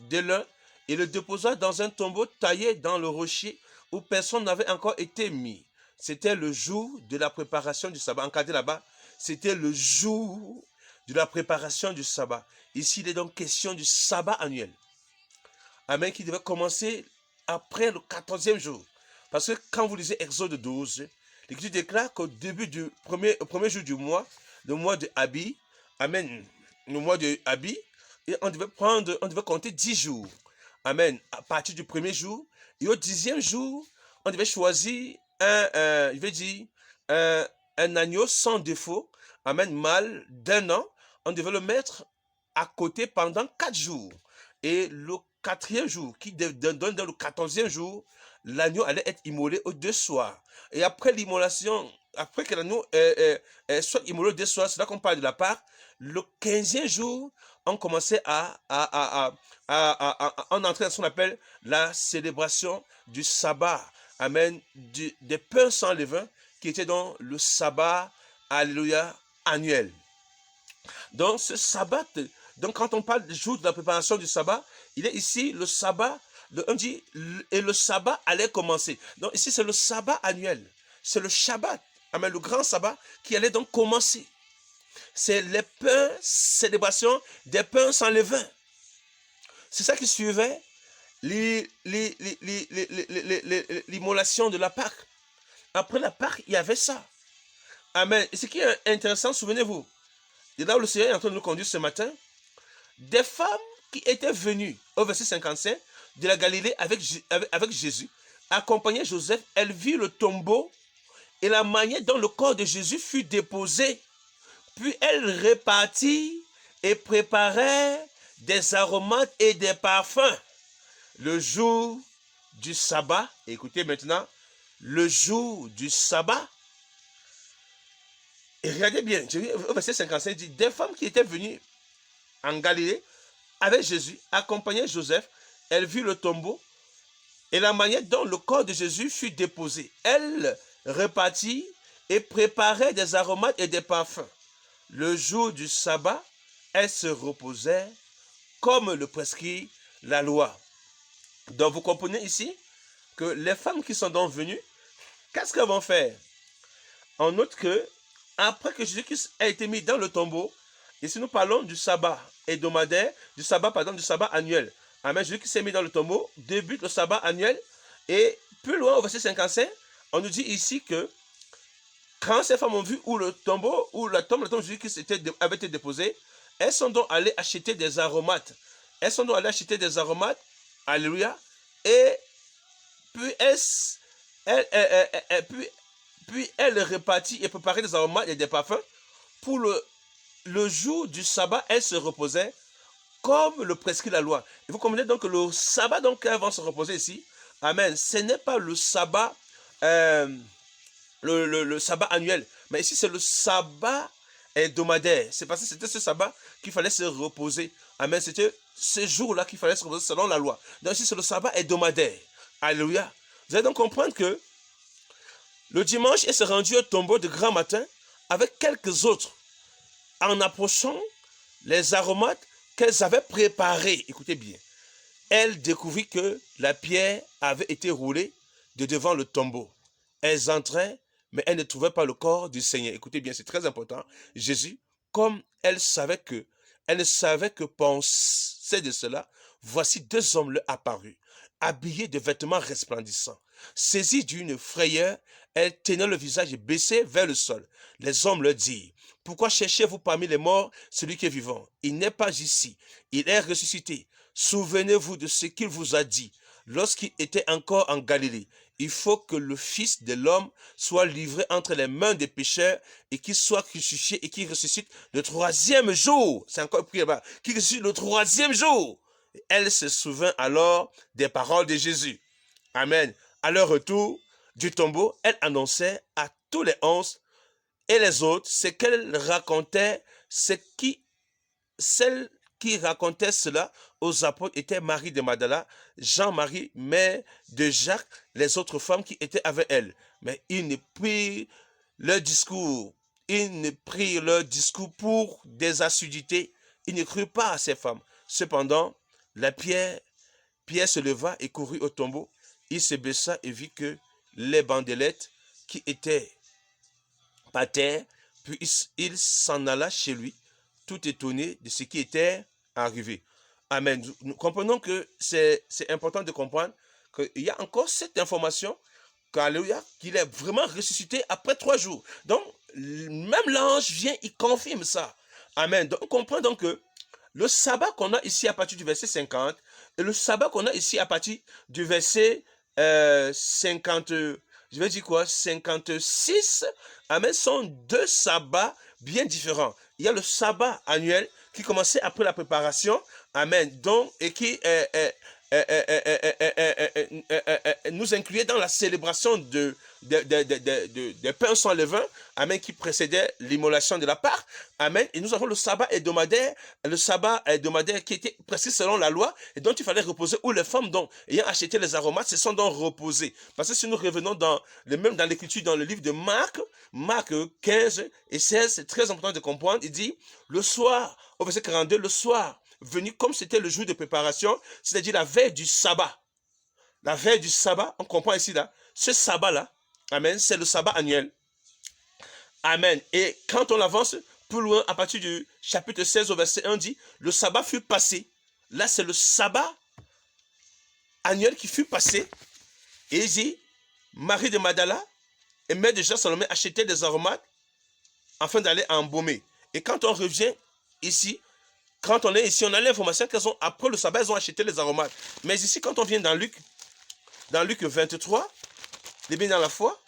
de lin et le déposa dans un tombeau taillé dans le rocher où personne n'avait encore été mis. C'était le jour de la préparation du sabbat. Encadré là-bas, c'était le jour de la préparation du sabbat. Ici, il est donc question du sabbat annuel. Amen, qui devait commencer après le 14e jour. Parce que quand vous lisez Exode 12, l'Écriture déclare qu'au début du premier jour du mois, le mois de Abi, amen, le mois de Abi, et on devait compter 10 jours. Amen, à partir du premier jour. Et au 10e jour, on devait choisir un agneau sans défaut, amen, mâle d'un an. On devait le mettre à côté pendant 4 jours. Et le 4e jour, qui donne dans le 14e jour, l'agneau allait être immolé au 2 soirs. Et après l'immolation, après que l'agneau soit immolé au 2 soirs, c'est là qu'on parle de la Pâque. Le 15e jour, ont commencé en entrer dans ce qu'on appelle la célébration du sabbat. Amen. Des pains sans levain qui était dans le sabbat, alléluia, annuel. Donc ce sabbat, donc quand on parle du jour de la préparation du sabbat, il est ici le sabbat, on dit, et le sabbat allait commencer. Donc ici c'est le sabbat annuel, c'est le Shabbat, amen, le grand sabbat qui allait donc commencer. C'est les pains, célébration des pains sans levain. C'est ça qui suivait l'immolation de la Pâque. Après la Pâque, il y avait ça. Amen. Et ce qui est intéressant, souvenez-vous, et là où le Seigneur est en train de nous conduire ce matin, des femmes qui étaient venues au verset 55 de la Galilée avec Jésus, accompagnaient Joseph, elles virent le tombeau et la manière dont le corps de Jésus fut déposé. Puis elles répartirent et préparèrent des aromates et des parfums. Le jour du sabbat, écoutez maintenant, le jour du sabbat, et regardez bien, au verset 55, dit, des femmes qui étaient venues en Galilée avec Jésus, accompagnaient Joseph, elles virent le tombeau et la manière dont le corps de Jésus fut déposé. Elles répartirent et préparaient des aromates et des parfums. Le jour du sabbat, elles se reposaient comme le prescrit la loi. Donc vous comprenez ici que les femmes qui sont donc venues, qu'est-ce qu'elles vont faire? On note que après que Jésus-Christ a été mis dans le tombeau, ici nous parlons du sabbat hebdomadaire, du sabbat annuel. Amen. Jésus-Christ s'est mis dans le tombeau, débute le sabbat annuel, et plus loin au verset 55, on nous dit ici que quand ces femmes ont vu où le tombeau, où la tombe de Jésus-Christ avait été déposée, elles sont donc allées acheter des aromates. Elles sont donc allées acheter des aromates, alléluia, et puis elles répartissent et préparaient des aromates et des parfums. Pour le jour du sabbat, elles se reposaient comme le prescrit la loi. Et vous comprenez donc que le sabbat, donc, elles vont se reposer ici. Amen. Ce n'est pas le sabbat, le sabbat annuel, mais ici c'est le sabbat hebdomadaire. C'est parce que c'était ce sabbat qu'il fallait se reposer. Amen. C'était ce jour-là qu'il fallait se reposer selon la loi. Donc ici c'est le sabbat hebdomadaire. Alléluia. Vous allez donc comprendre que le dimanche, elle s'est rendue au tombeau de grand matin avec quelques autres en approchant les aromates qu'elles avaient préparés. Écoutez bien. Elle découvrit que la pierre avait été roulée de devant le tombeau. Elles entraient, mais elles ne trouvaient pas le corps du Seigneur. Écoutez bien, c'est très important. Jésus, comme elle ne savait que penser de cela, voici deux hommes leur apparus, habillés de vêtements resplendissants. Saisis d'une frayeur, elles tenaient le visage baissé vers le sol. Les hommes leur dirent, « Pourquoi cherchez-vous parmi les morts celui qui est vivant? Il n'est pas ici, il est ressuscité. Souvenez-vous de ce qu'il vous a dit lorsqu'il était encore en Galilée. Il faut que le Fils de l'homme soit livré entre les mains des pécheurs et qu'il soit crucifié et qu'il ressuscite le troisième jour. » C'est encore plus là-bas. Qu'il ressuscite le troisième jour. Et elle se souvint alors des paroles de Jésus. Amen. À leur retour du tombeau, elle annonçait à tous les 11 et les autres ce qu'elle racontait, celle qui racontait cela aux apôtres était Marie de Magdala, Jean-Marie, mère de Jacques, les autres femmes qui étaient avec elle. Mais ils ne prirent leur discours pour des assiduités. Ils ne crurent pas à ces femmes. Cependant, Pierre se leva et courut au tombeau. Il se baissa et vit que les bandelettes qui étaient par terre, puis il s'en alla chez lui, tout étonné de ce qui était arrivé. Amen. Nous comprenons que c'est important de comprendre qu'il y a encore cette information qu'il est vraiment ressuscité après 3 jours. Donc, même l'ange vient, il confirme ça. Amen. Donc, on comprend donc que le sabbat qu'on a ici à partir du verset 50 et le sabbat qu'on a ici à partir du verset 56, amen, sont 2 sabbats bien différents. Il y a le sabbat annuel qui commençait après la préparation, amen, donc, et qui nous incluait dans la célébration des pains sans levain, amen, qui précédait l'immolation de la Pâque, amen. Et nous avons le sabbat hebdomadaire qui était précis selon la loi et dont il fallait reposer, où les femmes, donc, ayant acheté les aromates, se sont donc reposées. Parce que si nous revenons même dans l'écriture, dans le livre de Marc 15 et 16, c'est très important de comprendre, il dit, le soir, au verset 42, le soir, venu comme c'était le jour de préparation, c'est-à-dire la veille du sabbat. La veille du sabbat, on comprend ici là, ce sabbat-là, amen, c'est le sabbat annuel. Amen. Et quand on avance plus loin, à partir du chapitre 16 au verset 1, dit, le sabbat fut passé. Là, c'est le sabbat annuel qui fut passé. Et il dit, Marie de Magdala et Mère de Jean Salomé achetaient des aromates afin d'aller embaumer. Et quand on revient ici, quand on est ici, on a l'information qu'elles ont, après le sabbat, elles ont acheté les aromates. Mais ici, quand on vient dans Luc 23, les bien dans la foi,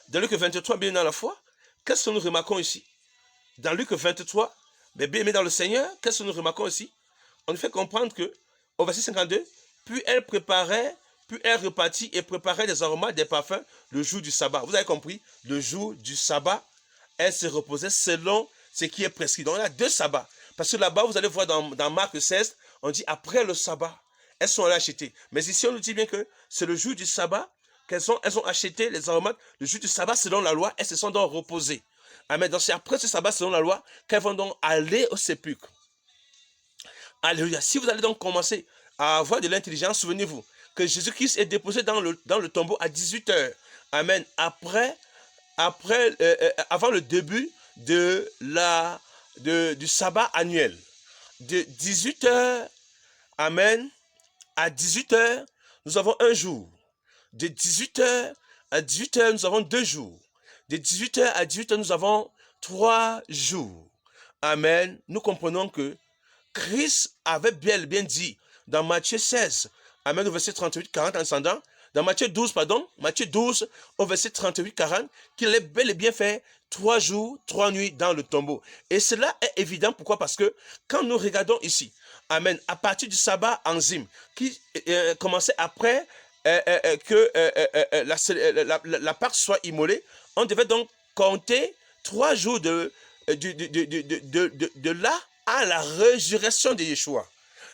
dans Luc 23, bien dans la foi, qu'est-ce que nous remarquons ici? Dans Luc 23, bien aimé dans le Seigneur, qu'est-ce que nous remarquons ici? On nous fait comprendre que, au verset 52, puis elle repartit et préparait des aromates, des parfums, le jour du sabbat. Vous avez compris? Le jour du sabbat, elle se reposait selon ce qui est prescrit. Donc, il y a deux sabbats. Parce que là-bas, vous allez voir dans Marc 16, on dit après le sabbat, elles sont allées acheter. Mais ici, on nous dit bien que c'est le jour du sabbat elles ont acheté les aromates. Le jour du sabbat, selon la loi, elles se sont donc reposées. Amen. Donc, c'est après ce sabbat, selon la loi, qu'elles vont donc aller au sépulcre. Alléluia. Si vous allez donc commencer à avoir de l'intelligence, souvenez-vous que Jésus-Christ est déposé dans le tombeau à 18h. Amen. Avant le début du sabbat annuel. De 18h, amen, à 18h, nous avons un jour. De 18h à 18h, nous avons 2 jours. De 18h à 18h, nous avons 3 jours. Amen. Nous comprenons que Christ avait bien dit dans Matthieu 16, amen, au verset 38-40 en descendant, dans Matthieu 12, au verset 38-40, qu'il est bel et bien fait 3 jours, 3 nuits dans le tombeau. Et cela est évident, pourquoi? Parce que quand nous regardons ici, amen, à partir du sabbat enzyme, qui commençait après que la Pâque soit immolée, on devait donc compter 3 jours de là à la résurrection de Yeshua.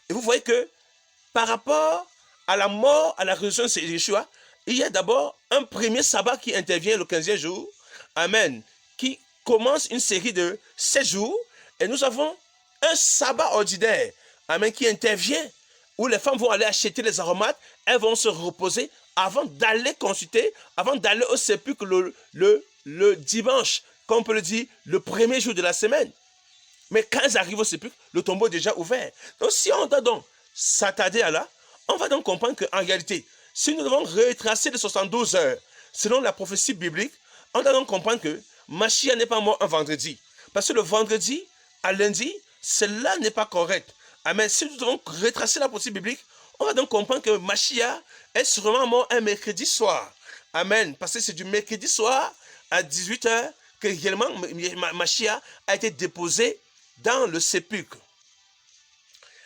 Et vous voyez que par rapport à la mort, à la résurrection de Yeshua, il y a d'abord un premier sabbat qui intervient le 15e jour, amen, qui commence une série de 7 jours, et nous avons un sabbat ordinaire, amen, qui intervient, où les femmes vont aller acheter les aromates, elles vont se reposer avant d'aller consulter, avant d'aller au sépulcre le dimanche, comme on peut le dire, le premier jour de la semaine. Mais quand elles arrivent au sépulcre, le tombeau est déjà ouvert. Donc si on doit donc s'attarder à là, on va donc comprendre qu'en réalité, si nous devons retracer les 72 heures, selon la prophétie biblique, on doit donc comprendre que Mashiach n'est pas mort un vendredi. Parce que le vendredi à lundi, cela n'est pas correct. Amen. Si nous devons retracer la prophétie biblique, on va donc comprendre que Mashiach est sûrement mort un mercredi soir. Amen. Parce que c'est du mercredi soir à 18h que réellement Mashiach a été déposé dans le sépulcre.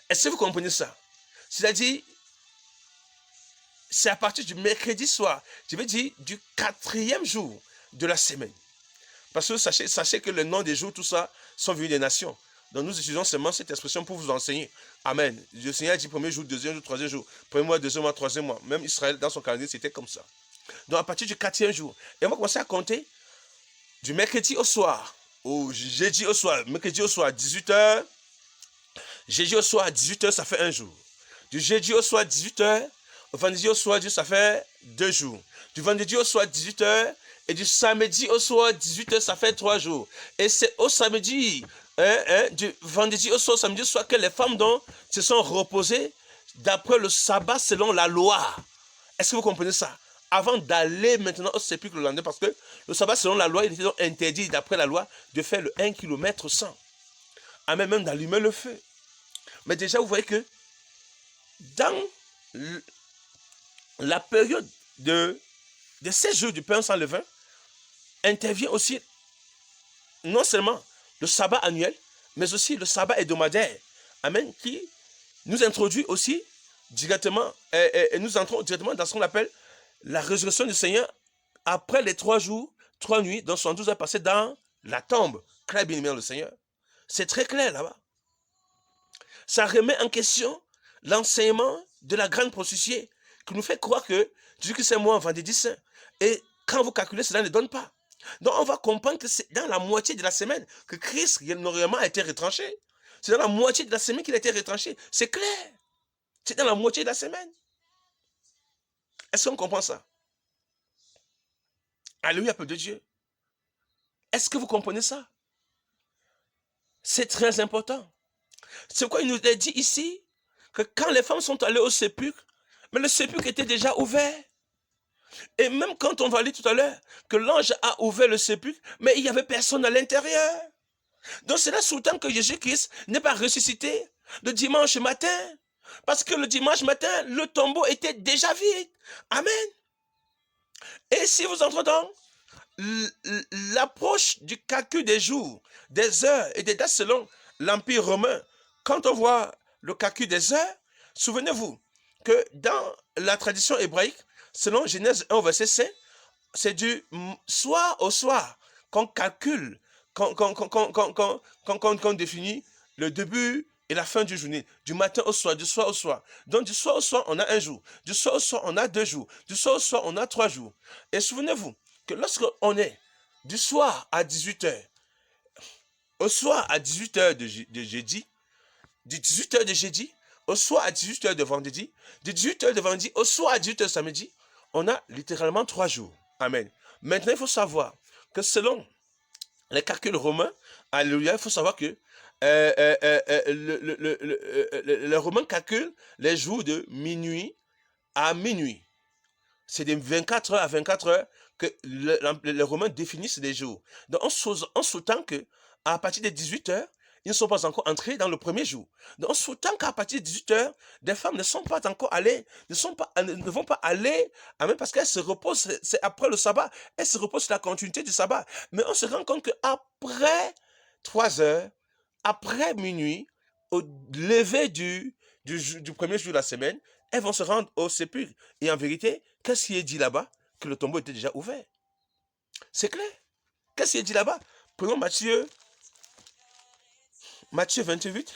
Est-ce que vous comprenez ça? C'est-à-dire, c'est à partir du mercredi soir, je veux dire du 4e jour de la semaine. Parce que sachez que les noms des jours, tout ça, sont venus des nations. Donc nous utilisons seulement cette expression pour vous enseigner. Amen. Le Seigneur dit premier jour, deuxième jour, troisième jour, premier mois, deuxième mois, troisième mois. Même Israël, dans son calendrier, c'était comme ça. Donc à partir du 4e jour, et on va commencer à compter du mercredi au soir, au jeudi au soir, mercredi au soir, 18h, jeudi au soir, 18h, ça fait 1 jour. Du jeudi au soir, 18h, au vendredi au soir, ça fait 2 jours. Du vendredi au soir, 18h, et du samedi au soir, 18h, ça fait 3 jours. Et c'est au samedi, du vendredi au soir, samedi au soir, que les femmes donc se sont reposées d'après le sabbat selon la loi. Est-ce que vous comprenez ça? Avant d'aller maintenant au sépulcre le lendemain, parce que le sabbat selon la loi, il était donc interdit d'après la loi de faire le 1 km sans. Même d'allumer le feu. Mais déjà, vous voyez que dans la période de 16 jours du pain sans levain, intervient aussi non seulement le sabbat annuel, mais aussi le sabbat hebdomadaire. Amen, qui nous introduit aussi directement, et nous entrons directement dans ce qu'on appelle la résurrection du Seigneur après les 3 jours, 3 nuits, donc 72 heures passées dans la tombe. Très bien aimé le Seigneur. C'est très clair là-bas. Ça remet en question l'enseignement de la grande prostituée qui nous fait croire que Jésus-Christ est mort vendredi saint. Et quand vous calculez, cela ne donne pas. Donc on va comprendre que c'est dans la moitié de la semaine que Christ normalement a été retranché. C'est dans la moitié de la semaine qu'il a été retranché. C'est clair. C'est dans la moitié de la semaine. Est-ce qu'on comprend ça? Alléluia, peuple de Dieu. Est-ce que vous comprenez ça? C'est très important. C'est pourquoi il nous est dit ici que quand les femmes sont allées au sépulcre, mais le sépulcre était déjà ouvert. Et même quand on va lire tout à l'heure que l'ange a ouvert le sépulcre, mais il n'y avait personne à l'intérieur. Donc c'est là sous-tend que Jésus-Christ n'est pas ressuscité le dimanche matin. Parce que le dimanche matin, le tombeau était déjà vide. Amen. Et si vous entrez dans l'approche du calcul des jours, des heures et des dates selon l'Empire romain, quand on voit le calcul des heures, souvenez-vous que dans la tradition hébraïque, selon Genèse 1 verset 5, c'est du soir au soir qu'on calcule, qu'on définit le début et la fin du journée, du matin au soir, du soir au soir. Donc du soir au soir, on a un jour, du soir au soir, on a 2 jours, du soir au soir, on a 3 jours. Et souvenez-vous que lorsqu'on est du soir à 18h, au soir à 18h de jeudi, du 18h de jeudi, au soir à 18h de vendredi, du 18h de vendredi, au soir à 18h samedi, on a littéralement 3 jours. Amen. Maintenant, il faut savoir que selon les calculs romains, alléluia, il faut savoir que le romain calcule les jours de minuit à minuit. C'est de 24 heures à 24 heures que les Romains définissent les jours. Donc on sous-tend qu'à partir de 18 heures, ils ne sont pas encore entrés dans le premier jour. Donc on sous-tend qu'à partir de 18 heures, des femmes ne sont pas encore allées, ne vont pas aller, amen, parce qu'elles se reposent, c'est après le sabbat, elles se reposent sur la continuité du sabbat. Mais on se rend compte qu'après 3 heures, après minuit, au lever du premier jour de la semaine, elles vont se rendre au sépulcre. Et en vérité, qu'est-ce qui est dit là-bas? Que le tombeau était déjà ouvert. C'est clair. Qu'est-ce qui est dit là-bas? Prenons Matthieu 28.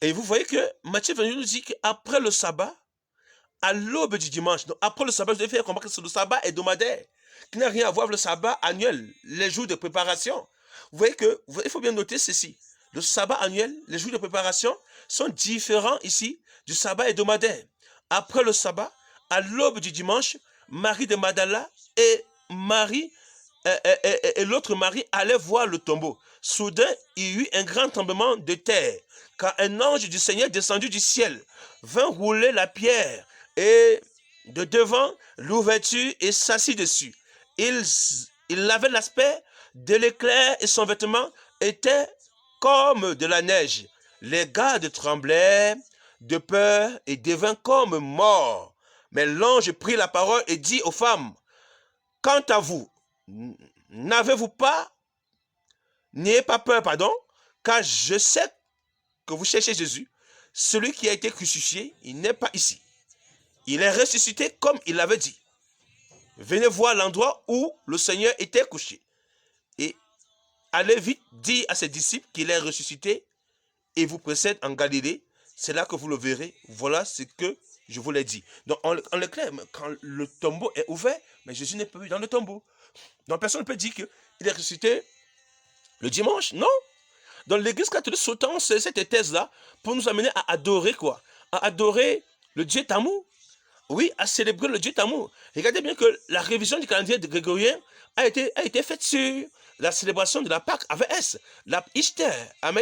Et vous voyez que Matthieu 28 nous dit qu'après le sabbat, à l'aube du dimanche, donc après le sabbat, je vais faire comprendre que le sabbat est hebdomadaire, qui n'a rien à voir avec le sabbat annuel, les jours de préparation. Vous voyez que, il faut bien noter ceci. Le sabbat annuel, les jours de préparation sont différents ici du sabbat hebdomadaire. Après le sabbat, à l'aube du dimanche, Marie de Magdala et l'autre Marie allaient voir le tombeau. Soudain, il y eut un grand tremblement de terre, car un ange du Seigneur descendu du ciel vint rouler la pierre et de devant l'ouverture et s'assit dessus. Il avait l'aspect de l'éclair et son vêtement était comme de la neige. Les gardes tremblèrent de peur et devinrent comme morts. Mais l'ange prit la parole et dit aux femmes, quant à vous, n'ayez pas peur, car je sais que vous cherchez Jésus, celui qui a été crucifié, il n'est pas ici. Il est ressuscité comme il l'avait dit. Venez voir l'endroit où le Seigneur était couché. Et allez vite dire à ses disciples qu'il est ressuscité et vous précède en Galilée. C'est là que vous le verrez. Voilà ce que je vous l'ai dit. Donc, en le clair, quand le tombeau est ouvert, mais Jésus n'est plus dans le tombeau. Donc, personne ne peut dire qu'il est ressuscité le dimanche. Non. Donc, l'Église catholique sous-tend cette thèse-là pour nous amener à adorer quoi? À adorer le Dieu d'amour. Oui, à célébrer le Dieu d'amour. Regardez bien que la révision du calendrier de grégorien a été faite sur la célébration de la Pâque avec S, la Easter,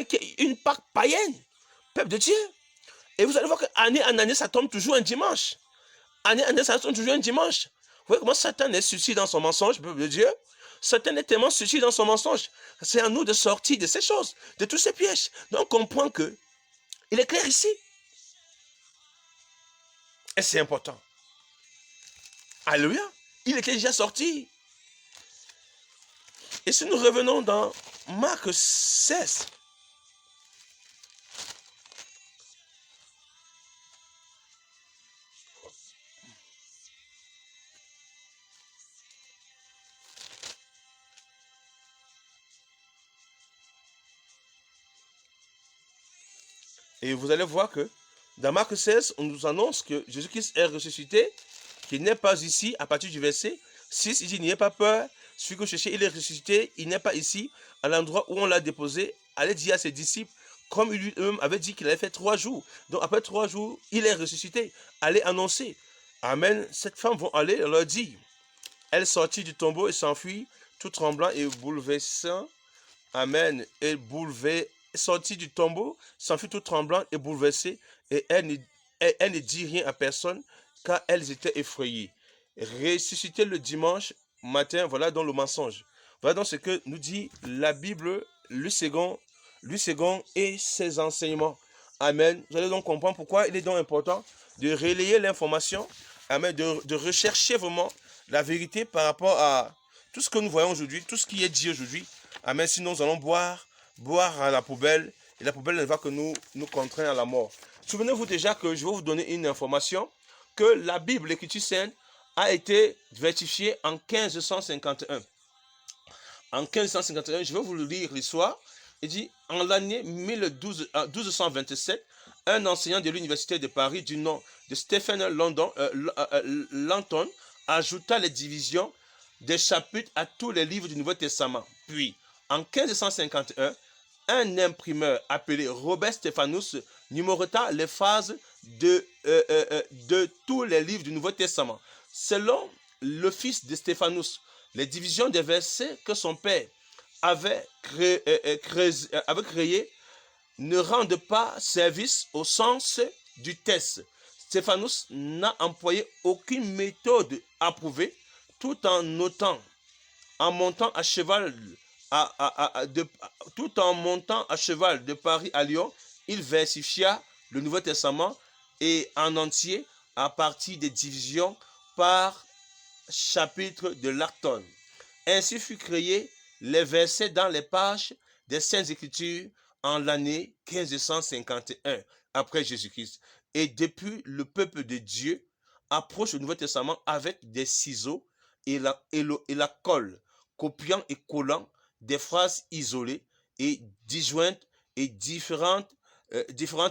qui est une Pâque païenne, peuple de Dieu. Et vous allez voir qu'année en année, ça tombe toujours un dimanche. Année en année, ça tombe toujours un dimanche. Vous voyez comment Satan est suicide dans son mensonge, peuple de Dieu? Satan est tellement suicide dans son mensonge. C'est à nous de sortir de ces choses, de tous ces pièges. Donc on comprend que il est clair ici. Et c'est important. Alléluia. Il était déjà sorti. Et si nous revenons dans Marc 16, et vous allez voir que dans Marc 16, on nous annonce que Jésus-Christ est ressuscité, qu'il n'est pas ici, à partir du verset 6, il dit, n'ayez pas peur, celui que vous cherchez, il est ressuscité, il n'est pas ici, à l'endroit où on l'a déposé, allez dire à ses disciples, comme lui-même avait dit qu'il avait fait 3 jours. Donc après 3 jours, il est ressuscité, allez annoncer. Amen, cette femme va aller leur dire. Elle sortit du tombeau et s'enfuit, tout tremblant et bouleversant. Amen, et sortit du tombeau, s'enfuit tout tremblant et bouleversée, et elle ne dit rien à personne, car elles étaient effrayées. Ressuscité le dimanche matin, voilà donc le mensonge. Voilà donc ce que nous dit la Bible, Luc II et ses enseignements. Amen. Vous allez donc comprendre pourquoi il est donc important de relayer l'information, amen, de rechercher vraiment la vérité par rapport à tout ce que nous voyons aujourd'hui, tout ce qui est dit aujourd'hui. Amen. Sinon, nous allons boire à la poubelle, et la poubelle ne va que nous contraindre à la mort. Souvenez-vous déjà que je vais vous donner une information, que la Bible, l'Écriture sainte, a été vertifiée en 1551. En 1551, je vais vous lire l'histoire. Il dit, en l'année 1227, un enseignant de l'Université de Paris du nom de Stephen Langton ajouta les divisions des chapitres à tous les livres du Nouveau Testament. Puis, en 1551, un imprimeur appelé Robert Stephanus numérota les phases de tous les livres du Nouveau Testament. Selon le fils de Stephanus, les divisions des versets que son père avait créées ne rendent pas service au sens du texte. Stephanus n'a employé aucune méthode approuvée, tout en montant à cheval de Paris à Lyon, il versifia le Nouveau Testament et en entier à partir des divisions par chapitre de Langton. Ainsi fut créé les versets dans les pages des Saintes Écritures en l'année 1551 après Jésus-Christ. Et depuis, le peuple de Dieu approche le Nouveau Testament avec des ciseaux et la colle, copiant et collant des phrases isolées et disjointes et différentes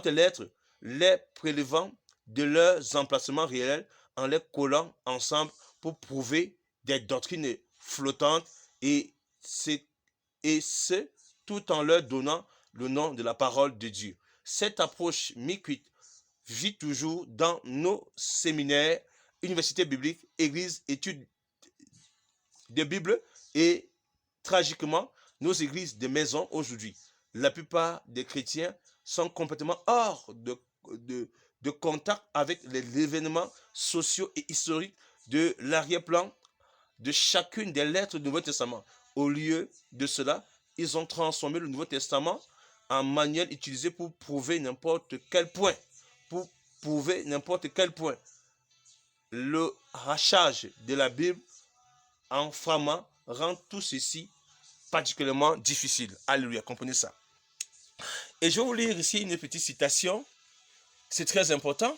lettres, les prélevant de leurs emplacements réels en les collant ensemble pour prouver des doctrines flottantes et ce tout en leur donnant le nom de la parole de Dieu. Cette approche mi-cuite vit toujours dans nos séminaires, universités bibliques, églises, études de Bible et tragiquement nos églises de maison aujourd'hui. La plupart des chrétiens sont complètement hors de contact avec les événements sociaux et historiques de l'arrière-plan de chacune des lettres du Nouveau Testament. Au lieu de cela, ils ont transformé le Nouveau Testament en manuel utilisé pour prouver n'importe quel point. Le rachage de la Bible en framant rend tout ceci particulièrement difficile. Alléluia, comprenez ça. Et je vais vous lire ici une petite citation. C'est très important.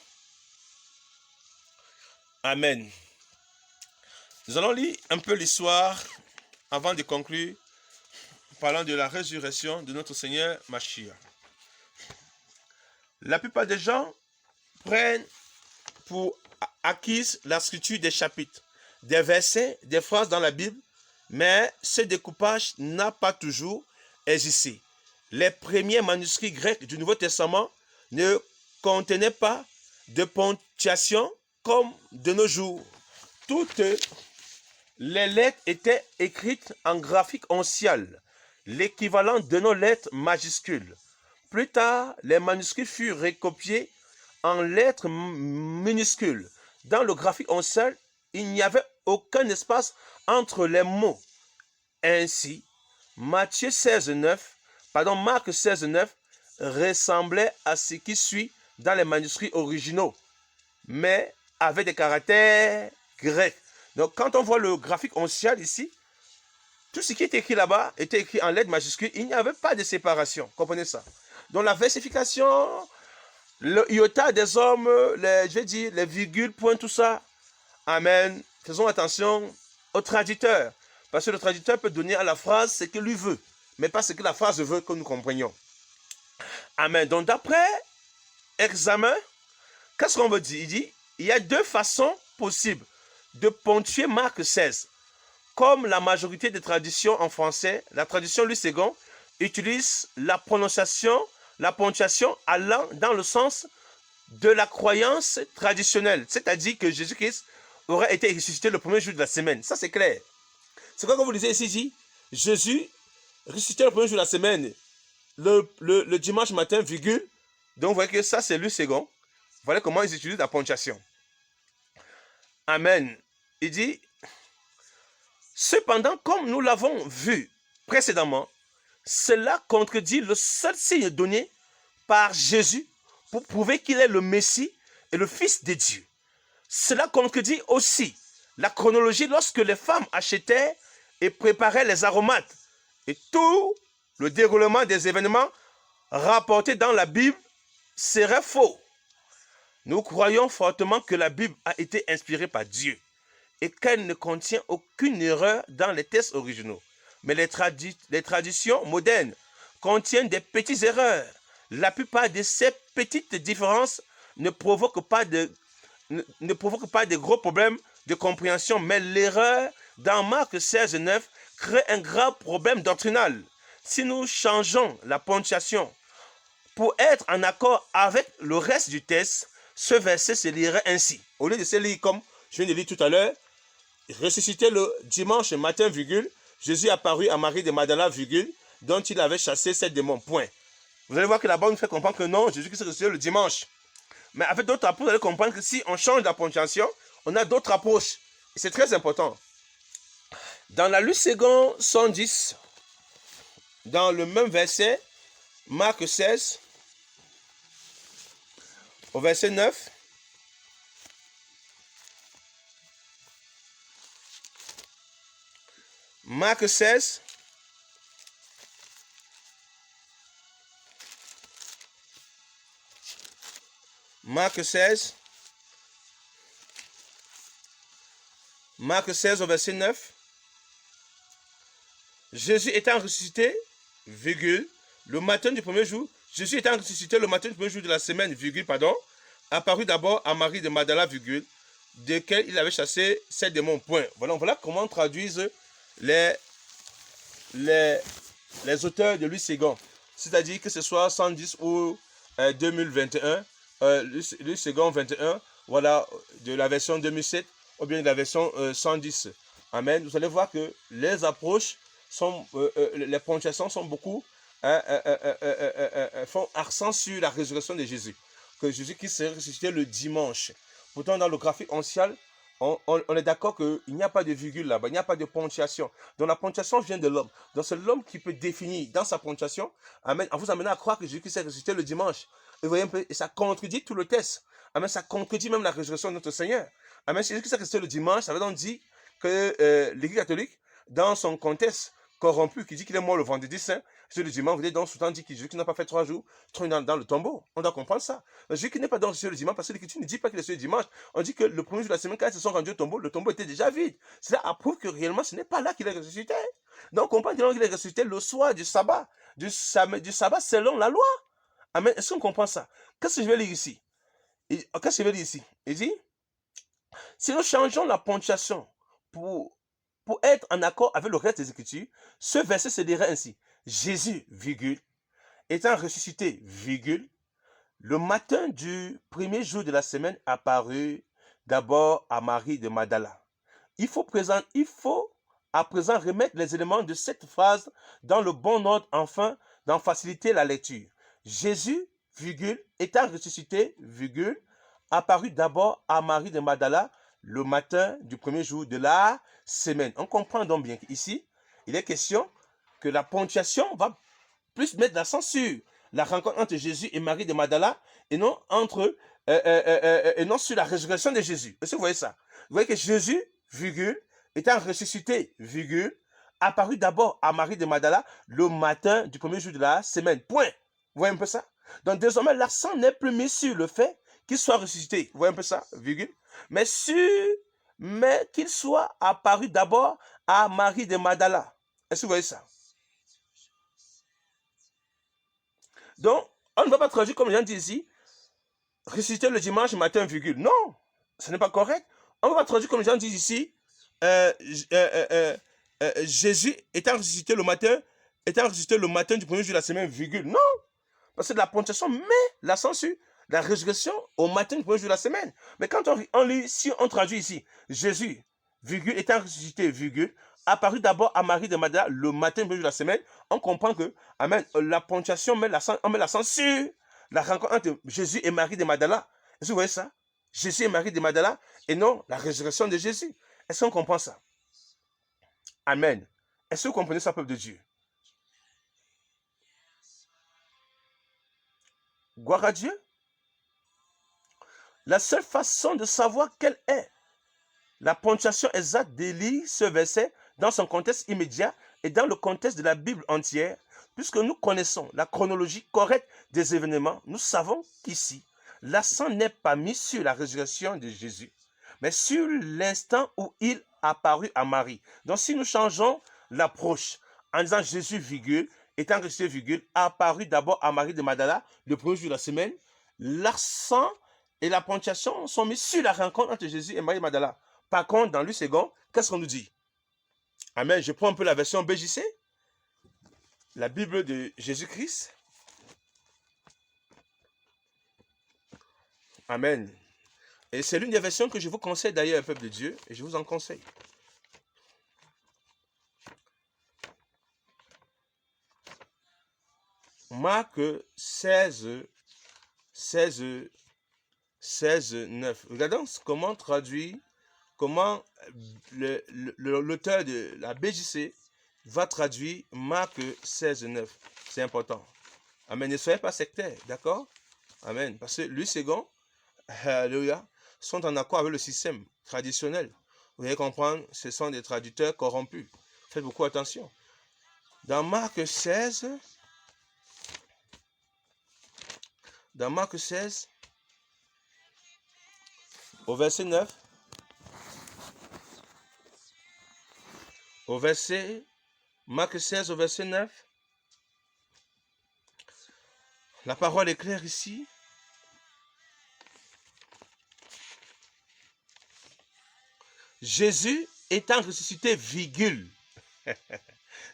Amen. Nous allons lire un peu l'histoire avant de conclure, parlant de la résurrection de notre Seigneur Mashiach. La plupart des gens prennent pour acquise la structure des chapitres, des versets, des phrases dans la Bible, mais ce découpage n'a pas toujours existé. Les premiers manuscrits grecs du Nouveau Testament ne contenaient pas de ponctuation comme de nos jours. Toutes les lettres étaient écrites en graphique oncial, l'équivalent de nos lettres majuscules. Plus tard, les manuscrits furent recopiés en lettres minuscules. Dans le graphique oncial, il n'y avait aucun espace entre les mots. Ainsi, Marc 16,9 ressemblait à ce qui suit dans les manuscrits originaux, mais avec des caractères grecs. Donc, quand on voit le graphique oncial ici, Tout ce qui est écrit là-bas était écrit en lettres majuscules. Il n'y avait pas de séparation. Comprenez ça. Donc la versification, le iota des hommes, je vais dire, les virgules, points, tout ça. Amen. Faisons attention au traducteur. Parce que le traducteur peut donner à la phrase ce que lui veut, mais pas ce que la phrase veut que nous comprenions. Amen. Donc d'après examen, qu'est-ce qu'on veut dire? Il dit, il y a deux façons possibles de ponctuer Marc 16. Comme la majorité des traductions en français, la traduction Louis II utilise la prononciation, la ponctuation allant dans le sens de la croyance traditionnelle, c'est-à-dire que Jésus-Christ aurait été ressuscité le premier jour de la semaine. Ça, c'est clair. C'est quoi que vous lisez ici, dit Jésus ressuscité le premier jour de la semaine, le dimanche matin, virgule. Donc, vous voyez que ça, c'est Louis II. Voilà comment ils utilisent la ponctuation. Amen. Il dit, cependant, comme nous l'avons vu précédemment, cela contredit le seul signe donné par Jésus pour prouver qu'il est le Messie et le Fils de Dieu. Cela contredit aussi la chronologie lorsque les femmes achetaient et préparaient les aromates et tout le déroulement des événements rapportés dans la Bible serait faux. Nous croyons fortement que la Bible a été inspirée par Dieu et qu'elle ne contient aucune erreur dans les textes originaux. Mais les traditions modernes contiennent des petites erreurs. La plupart de ces petites différences ne provoquent pas de gros problèmes de compréhension, mais l'erreur dans Marc 16, 9 crée un grave problème doctrinal. Si nous changeons la ponctuation pour être en accord avec le reste du texte, ce verset se lirait ainsi. Au lieu de se lire comme je viens de lire tout à l'heure, ressuscité le dimanche matin, virgule, Jésus apparut à Marie de Magdala, virgule, dont il avait chassé 7 démons, point. Vous allez voir que là-bas, on nous fait comprendre que non, Jésus-Christ est ressuscité le dimanche. Mais avec d'autres approches, vous allez comprendre que si on change la ponctuation, on a d'autres approches. Et c'est très important. Dans la Louis II 110, dans le même verset, Marc 16, au verset 9, Marc 16, Marc 16 au verset 9. Jésus étant ressuscité, virgule, le matin du premier jour, Jésus étant ressuscité le matin du premier jour de la semaine, virgule, pardon, apparut d'abord à Marie de Magdala, virgule, desquels il avait chassé 7 démons, point. Voilà comment traduisent les auteurs de Louis II. C'est-à-dire que ce soit 110 ou 2021, Louis II 21, voilà, de la version 2007 ou bien de la version 110. Amen. Vous allez voir que les approches sont, les ponctuations sont beaucoup, font accent sur la résurrection de Jésus. Que Jésus qui s'est ressuscité le dimanche. Pourtant, dans le graphique ancien, on est d'accord qu'il n'y a pas de virgule là-bas, il n'y a pas de ponctuation. Donc la ponctuation vient de l'homme. Donc c'est l'homme qui peut définir dans sa ponctuation, amen, en vous amenant à croire que Jésus s'est ressuscité le dimanche. Et vous voyez un peu, et ça contredit tout le texte. Amen, ça contredit même la résurrection de notre Seigneur. Amen, Jésus s'est ressuscité le dimanche, ça veut donc dire que l'Église catholique, dans son contexte corrompu, qui dit qu'il est mort le vendredi saint, le dimanche, vous voyez donc sous-temps dit que Jésus qui n'a pas fait 3 jours, dans le tombeau. On doit comprendre ça. Jésus qui n'est pas dans le dimanche, parce que l'Écriture ne dit pas qu'il est sur le dimanche. On dit que le premier jour de la semaine, quand ils se sont rendus au tombeau, le tombeau était déjà vide. Cela approuve que réellement, ce n'est pas là qu'il est ressuscité. Donc, on comprend qu'il est ressuscité le soir du sabbat, du sabbat selon la loi. Amen. Est-ce qu'on comprend ça? Qu'est-ce que je vais lire ici? Qu'est-ce que je vais lire ici? Il dit, si nous changeons la ponctuation pour être en accord avec le reste des Écritures, ce verset se dirait ainsi. Jésus, virgule, étant ressuscité, virgule, le matin du premier jour de la semaine apparut d'abord à Marie de Magdala. Il faut à présent remettre les éléments de cette phrase dans le bon ordre afin d'en faciliter la lecture. Jésus, virgule, étant ressuscité, virgule, apparut d'abord à Marie de Magdala le matin du premier jour de la semaine. On comprend donc bien qu'ici, il est question que la ponctuation va plus mettre l'accent sur la rencontre entre Jésus et Marie de Magdala et non sur la résurrection de Jésus. Est-ce que vous voyez ça? Vous voyez que Jésus, virgule, étant ressuscité, virgule, apparut d'abord à Marie de Magdala le matin du premier jour de la semaine. Point. Vous voyez un peu ça? Donc désormais, l'accent n'est plus mis sur le fait qu'il soit ressuscité. Vous voyez un peu ça? Virgule. Mais qu'il soit apparu d'abord à Marie de Magdala. Est-ce que vous voyez ça? Donc, on ne va pas traduire comme les gens disent ici, ressuscité le dimanche matin, virgule. Non, ce n'est pas correct. On ne va pas traduire comme les gens disent ici, Jésus étant ressuscité le matin du premier jour de la semaine, virgule. Non, parce que la ponctuation met l'accent sur la résurrection au matin du premier jour de la semaine. Mais quand on lit, si on traduit ici, Jésus, virgule, étant ressuscité, virgule, apparu d'abord à Marie de Magdala le matin du premier jour de la semaine, on comprend que, amen, la ponctuation met l'accent sur la rencontre entre Jésus et Marie de Magdala. Est-ce que vous voyez ça? Jésus et Marie de Magdala et non la résurrection de Jésus. Est-ce qu'on comprend ça? Amen. Est-ce que vous comprenez ça, peuple de Dieu? Gloire à Dieu. La seule façon de savoir quelle est la ponctuation exacte de lire ce verset dans son contexte immédiat et dans le contexte de la Bible entière, puisque nous connaissons la chronologie correcte des événements, nous savons qu'ici, l'accent n'est pas mis sur la résurrection de Jésus, mais sur l'instant où il apparut à Marie. Donc si nous changeons l'approche en disant Jésus, virgule, étant ressuscité, virgule, apparu d'abord à Marie de Magdala le premier jour de la semaine, l'accent et la ponctuation sont mis sur la rencontre entre Jésus et Marie de Magdala. Par contre, dans Luc 2, qu'est-ce qu'on nous dit? Amen. Je prends un peu la version BJC, la Bible de Jésus-Christ. Amen. Et c'est l'une des versions que je vous conseille d'ailleurs, peuple de Dieu, et je vous en conseille. Marc 16, 9. Regardons comment traduit, comment l'auteur de la BJC va traduire Marc 16, 9. C'est important. Amen. Ne soyez pas sectaires, d'accord? Amen. Parce que Luc 2, alléluia, sont en accord avec le système traditionnel. Vous allez comprendre, ce sont des traducteurs corrompus. Faites beaucoup attention. Dans Marc 16, au verset 9, Marc 16, au verset 9, la parole est claire ici. Jésus étant ressuscité, virgule.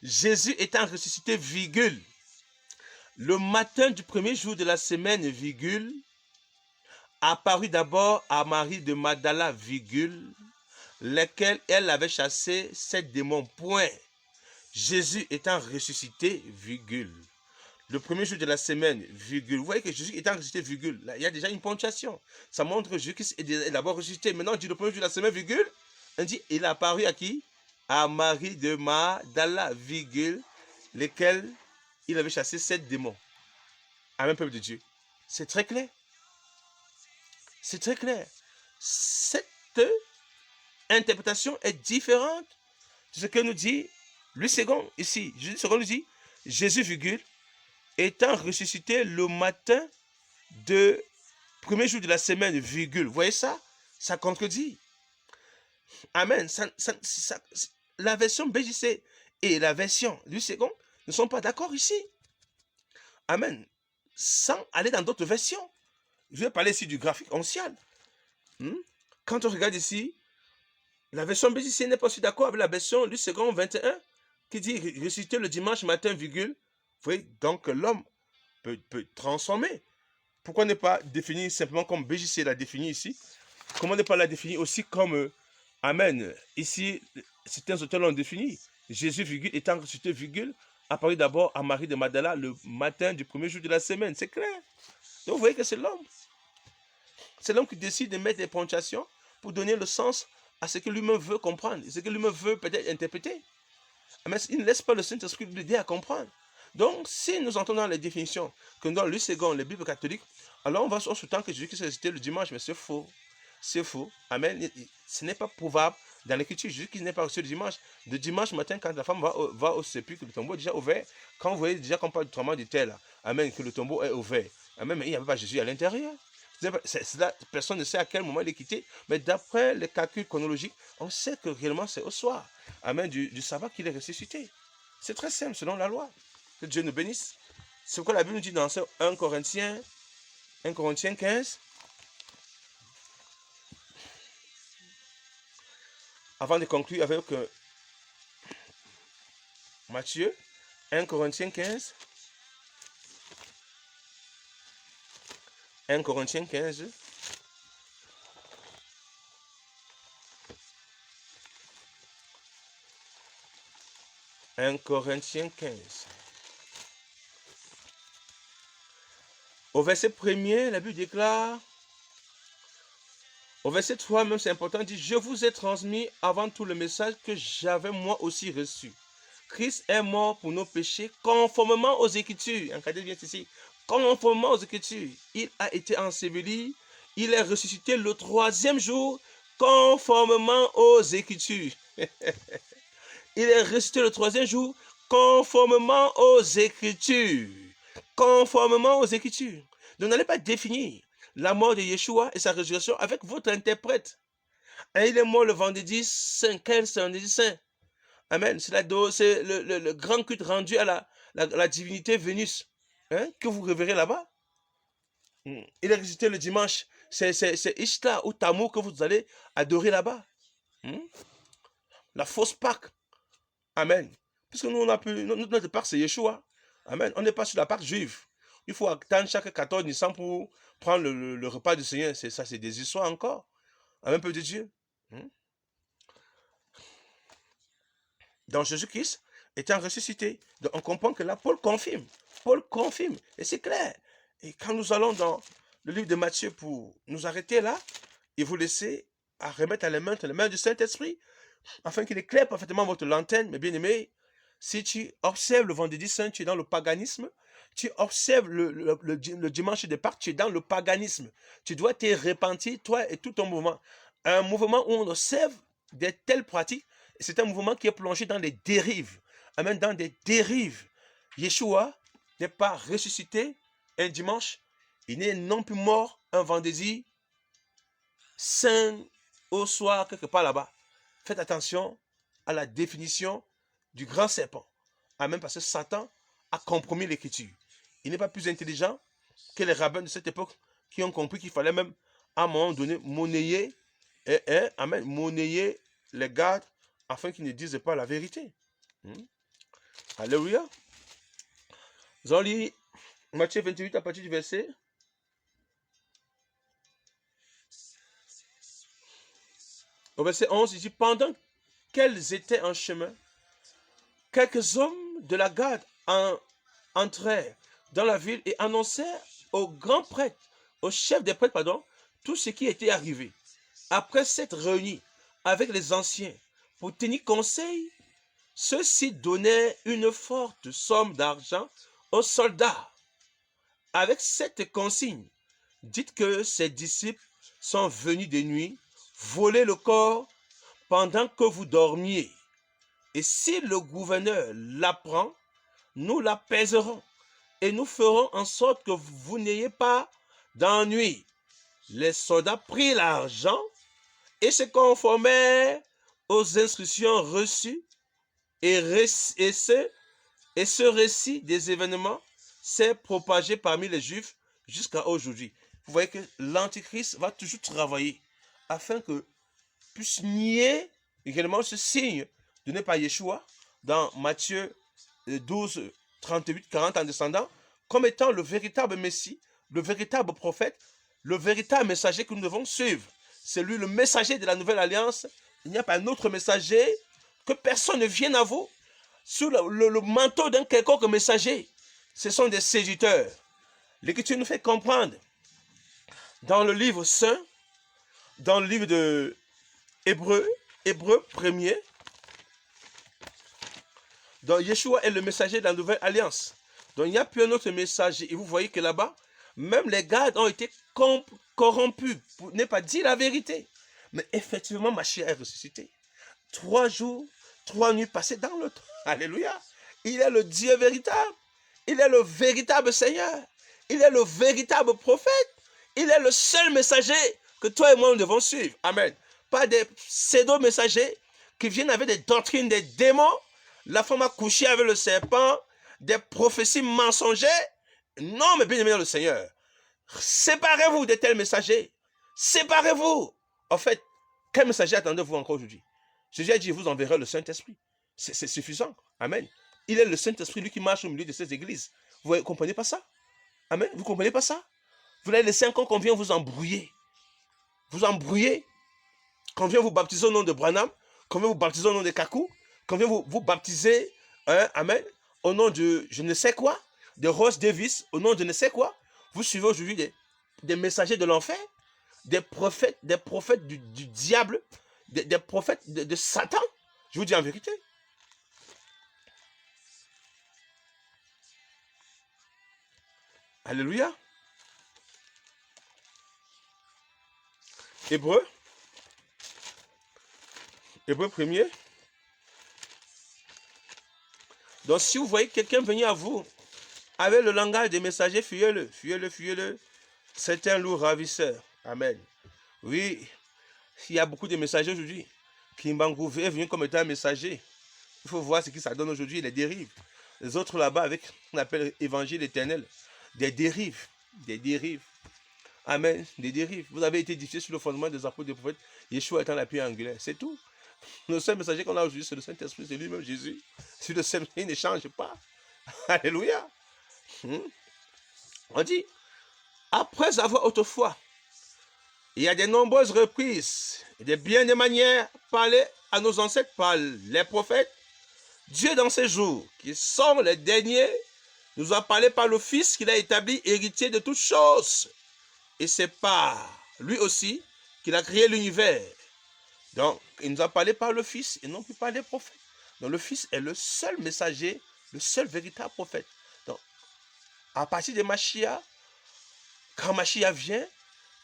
Jésus étant ressuscité, virgule. Le matin du premier jour de la semaine, virgule, apparut d'abord à Marie de Magdala, virgule, lesquels elle avait chassé 7 démons, point. Jésus étant ressuscité, virgule. Le premier jour de la semaine, virgule. Vous voyez que Jésus étant ressuscité, virgule. Là, il y a déjà une ponctuation. Ça montre que Jésus est d'abord ressuscité. Maintenant, on dit le premier jour de la semaine, virgule. On dit, il a apparu à qui? À Marie de Magdala, virgule, lesquels il avait chassé 7 démons. Amen, peuple de Dieu. C'est très clair. C'est très clair. Cette interprétation est différente de ce que nous dit Luc 2 ici. Luc 2 nous dit, Jésus, virgule, étant ressuscité le matin de premier jour de la semaine, virgule. Vous voyez ça? Ça contredit. Amen. La version BJC et la version Luc 2 ne sont pas d'accord ici. Amen. Sans aller dans d'autres versions. Je vais parler ici du graphique ancien. Quand on regarde ici, la version BJC n'est pas aussi d'accord avec la version Luc 2 21 qui dit ressusciter le dimanche matin, virgule. Vous voyez, donc l'homme peut transformer. Pourquoi ne pas définir simplement comme BJC l'a défini ici? Comment ne pas la définir aussi comme Amen. Ici, certains auteurs l'ont défini. Jésus, virgule, étant ressuscité, virgule, apparu d'abord à Marie de Magdala le matin du premier jour de la semaine. C'est clair. Donc vous voyez que c'est l'homme. C'est l'homme qui décide de mettre des ponctuations pour donner le sens à ce que lui-même veut comprendre, ce que lui-même veut peut-être interpréter. Mais il ne laisse pas le Saint-Esprit l'aider à comprendre. Donc, si nous entendons les définitions que nous donnent Luc 2, les Bibles catholiques, alors on sous-entendre que Jésus-Christ est ressuscité le dimanche, mais c'est faux. C'est faux. Amen. Ce n'est pas prouvable Dans l'écriture, Jésus-Christ n'est pas reçu le dimanche. De dimanche matin, quand la femme va au sépulcre, le tombeau est déjà ouvert. Quand vous voyez déjà qu'on parle du tremblement de terre, là, amen, que le tombeau est ouvert. Amen, mais il n'y avait pas Jésus à l'intérieur. Personne ne sait à quel moment il est quitté, mais d'après les calculs chronologiques, on sait que réellement c'est au soir, amen, du sabbat qu'il est ressuscité. C'est très simple selon la loi. Que Dieu nous bénisse. C'est ce que la Bible nous dit dans 1 Corinthiens 15. Avant de conclure avec Matthieu, 1 Corinthiens 15. 1 Corinthiens 15. Au verset 1er, la Bible déclare, au verset 3 même, c'est important, il dit, je vous ai transmis avant tout le message que j'avais moi aussi reçu. Christ est mort pour nos péchés conformément aux Écritures. Regardez bien ici. Conformément aux Écritures. Il a été enseveli. Il est ressuscité le 3e jour conformément aux Écritures. Il est ressuscité le 3e jour conformément aux Écritures. Conformément aux Écritures. Donc n'allez pas définir la mort de Yeshua et sa résurrection avec votre interprète. Et il est mort le vendredi saint. Quel vendredi saint? Amen. C'est le grand culte rendu à la divinité Vénus, hein, que vous reverrez là-bas. Il est ressuscité le dimanche. C'est Ishtar ou Tammuz que vous allez adorer là-bas. La fausse Pâque. Amen. Puisque nous, notre Pâque, c'est Yeshua. Amen. On n'est pas sur la Pâque juive. Il faut attendre chaque 14 Nissan pour prendre le repas du Seigneur. Ça, c'est des histoires encore. Amen, peuple de Dieu. Donc Jésus-Christ étant ressuscité. Donc on comprend que là, Paul confirme. Et c'est clair. Et quand nous allons dans le livre de Matthieu pour nous arrêter là, et vous laisser à remettre à les mains du Saint-Esprit, afin qu'il éclaire parfaitement votre lanterne. Mais bien aimé, si tu observes le vendredi saint, tu es dans le paganisme. Tu observes le dimanche de Pâques, tu es dans le paganisme. Tu dois te repentir, toi et tout ton mouvement. Un mouvement où on observe de telles pratiques, c'est un mouvement qui est plongé dans les dérives. Même dans des dérives. Yeshua n'est pas ressuscité un dimanche. Il n'est non plus mort un vendredi saint au soir, quelque part là-bas. Faites attention à la définition du grand serpent. Amen, parce que Satan a compromis l'écriture. Il n'est pas plus intelligent que les rabbins de cette époque qui ont compris qu'il fallait même à un moment donné monnayer, monnayer les gardes afin qu'ils ne disent pas la vérité. Alléluia. Nous allons lire Matthieu 28 à partir du verset. Au verset 11, il dit, pendant qu'elles étaient en chemin, quelques hommes de la garde entrèrent dans la ville et annoncèrent au grand prêtre, au chef des prêtres, tout ce qui était arrivé. Après s'être réunis avec les anciens pour tenir conseil, ceux-ci donnèrent une forte somme d'argent aux soldats. Avec cette consigne, dites que ces disciples sont venus de nuit voler le corps pendant que vous dormiez. Et si le gouverneur l'apprend, nous l'apaiserons et nous ferons en sorte que vous n'ayez pas d'ennui. Les soldats prirent l'argent et se conformèrent aux instructions reçues et ce récit des événements s'est propagé parmi les Juifs jusqu'à aujourd'hui. Vous voyez que l'Antichrist va toujours travailler afin que puisse nier également ce signe donné par Yeshua dans Matthieu 12, 38, 40 en descendant, comme étant le véritable Messie, le véritable prophète, le véritable messager que nous devons suivre. C'est lui le messager de la nouvelle alliance. Il n'y a pas un autre messager, que personne ne vienne à vous sous le manteau d'un quelconque messager. Ce sont des séducteurs. L'Écriture nous fait comprendre dans le livre saint, dans le livre de Hébreu 1er, donc Yeshua est le messager de la nouvelle alliance. Donc il n'y a plus un autre messager. Et vous voyez que là-bas, même les gardes ont été corrompus pour ne pas dire la vérité. Mais effectivement, Mashiach est ressuscité. 3 jours, 3 nuits passées dans le temps. Alléluia. Il est le Dieu véritable. Il est le véritable Seigneur. Il est le véritable prophète. Il est le seul messager que toi et moi nous devons suivre. Amen. Pas des pseudo-messagers qui viennent avec des doctrines des démons. La femme a couché avec le serpent, des prophéties mensongères. Non, mais bien aimé dans le Seigneur. Séparez-vous de tels messagers. Séparez-vous. En fait, quel messager attendez-vous encore aujourd'hui? Jésus a dit, vous enverrez le Saint-Esprit. C'est suffisant. Amen. Il est le Saint-Esprit, lui qui marche au milieu de ces églises. Vous ne comprenez pas ça? Amen. Vous ne comprenez pas ça? Vous l'avez laissé encore qu'on vient vous embrouiller. Vous embrouiller. Qu'on vient vous baptiser au nom de Branham. Qu'on vient vous baptiser au nom de Kakou. Qu'on vient vous baptiser, amen, au nom de je ne sais quoi, de Ross Davis, au nom de je ne sais quoi. Vous suivez aujourd'hui des messagers de l'enfer, des prophètes du diable, des prophètes de Satan. Je vous dis en vérité. Alléluia. Hébreu 1er. Donc si vous voyez quelqu'un venir à vous avec le langage des messagers, fuyez-le, fuyez-le, fuyez-le. C'est un loup ravisseur. Amen. Oui, il y a beaucoup de messagers aujourd'hui. Kimbangu est venu comme étant un messager. Il faut voir ce que ça donne aujourd'hui, les dérives. Les autres là-bas avec ce qu'on appelle évangile éternel. Des dérives. Des dérives. Amen. Des dérives. Vous avez été édifiés sur le fondement des apôtres des prophètes. Yeshua étant la pierre angulaire. C'est tout. Le seul messager qu'on a aujourd'hui, c'est le Saint-Esprit, c'est lui-même Jésus. Si le Saint-Esprit ne change pas. Alléluia. On dit, après avoir autrefois, il y a de nombreuses reprises, et de bien des manières parlées à nos ancêtres par les prophètes. Dieu dans ces jours, qui sont les derniers, nous a parlé par le Fils qu'il a établi héritier de toutes choses. Et c'est par lui aussi qu'il a créé l'univers. Donc, il nous a parlé par le Fils et non plus par les prophètes. Donc, le Fils est le seul messager, le seul véritable prophète. Donc, à partir de Machia, quand Machia vient,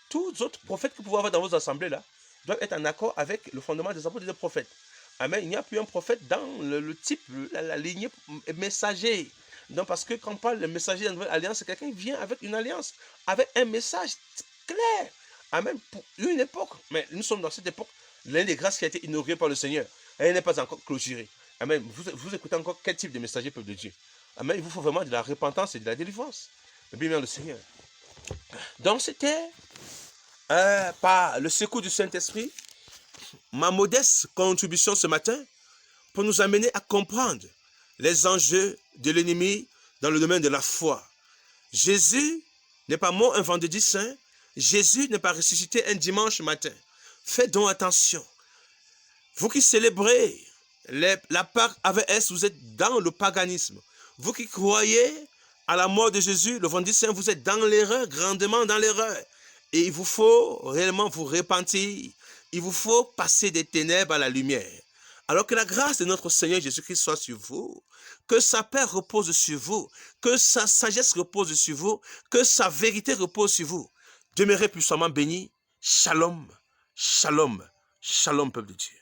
tous les autres prophètes que vous pouvez avoir dans vos assemblées là doivent être en accord avec le fondement des apôtres et des prophètes. Amen. Il n'y a plus un prophète dans le type, la lignée messager. Donc, parce que quand on parle de messager de la nouvelle alliance, c'est quelqu'un qui vient avec une alliance, avec un message clair. Amen. Pour une époque. Mais nous sommes dans cette époque. L'année des grâces qui a été inaugurée par le Seigneur. Elle n'est pas encore clôturée. Amen. Vous écoutez encore quel type de messager peuple de Dieu. Amen. Il vous faut vraiment de la repentance et de la délivrance. Bien le Seigneur. Donc c'était par le secours du Saint-Esprit, ma modeste contribution ce matin pour nous amener à comprendre les enjeux de l'ennemi dans le domaine de la foi. Jésus n'est pas mort un vendredi saint. Jésus n'est pas ressuscité un dimanche matin. Faites donc attention. Vous qui célébrez la Pâque avec S, vous êtes dans le paganisme. Vous qui croyez à la mort de Jésus, le vendredi saint, vous êtes dans l'erreur, grandement dans l'erreur. Et il vous faut réellement vous repentir. Il vous faut passer des ténèbres à la lumière. Alors que la grâce de notre Seigneur Jésus-Christ soit sur vous, que sa paix repose sur vous, que sa sagesse repose sur vous, que sa vérité repose sur vous. Demeurez puissamment bénis. Shalom, shalom, shalom, peuple de Dieu.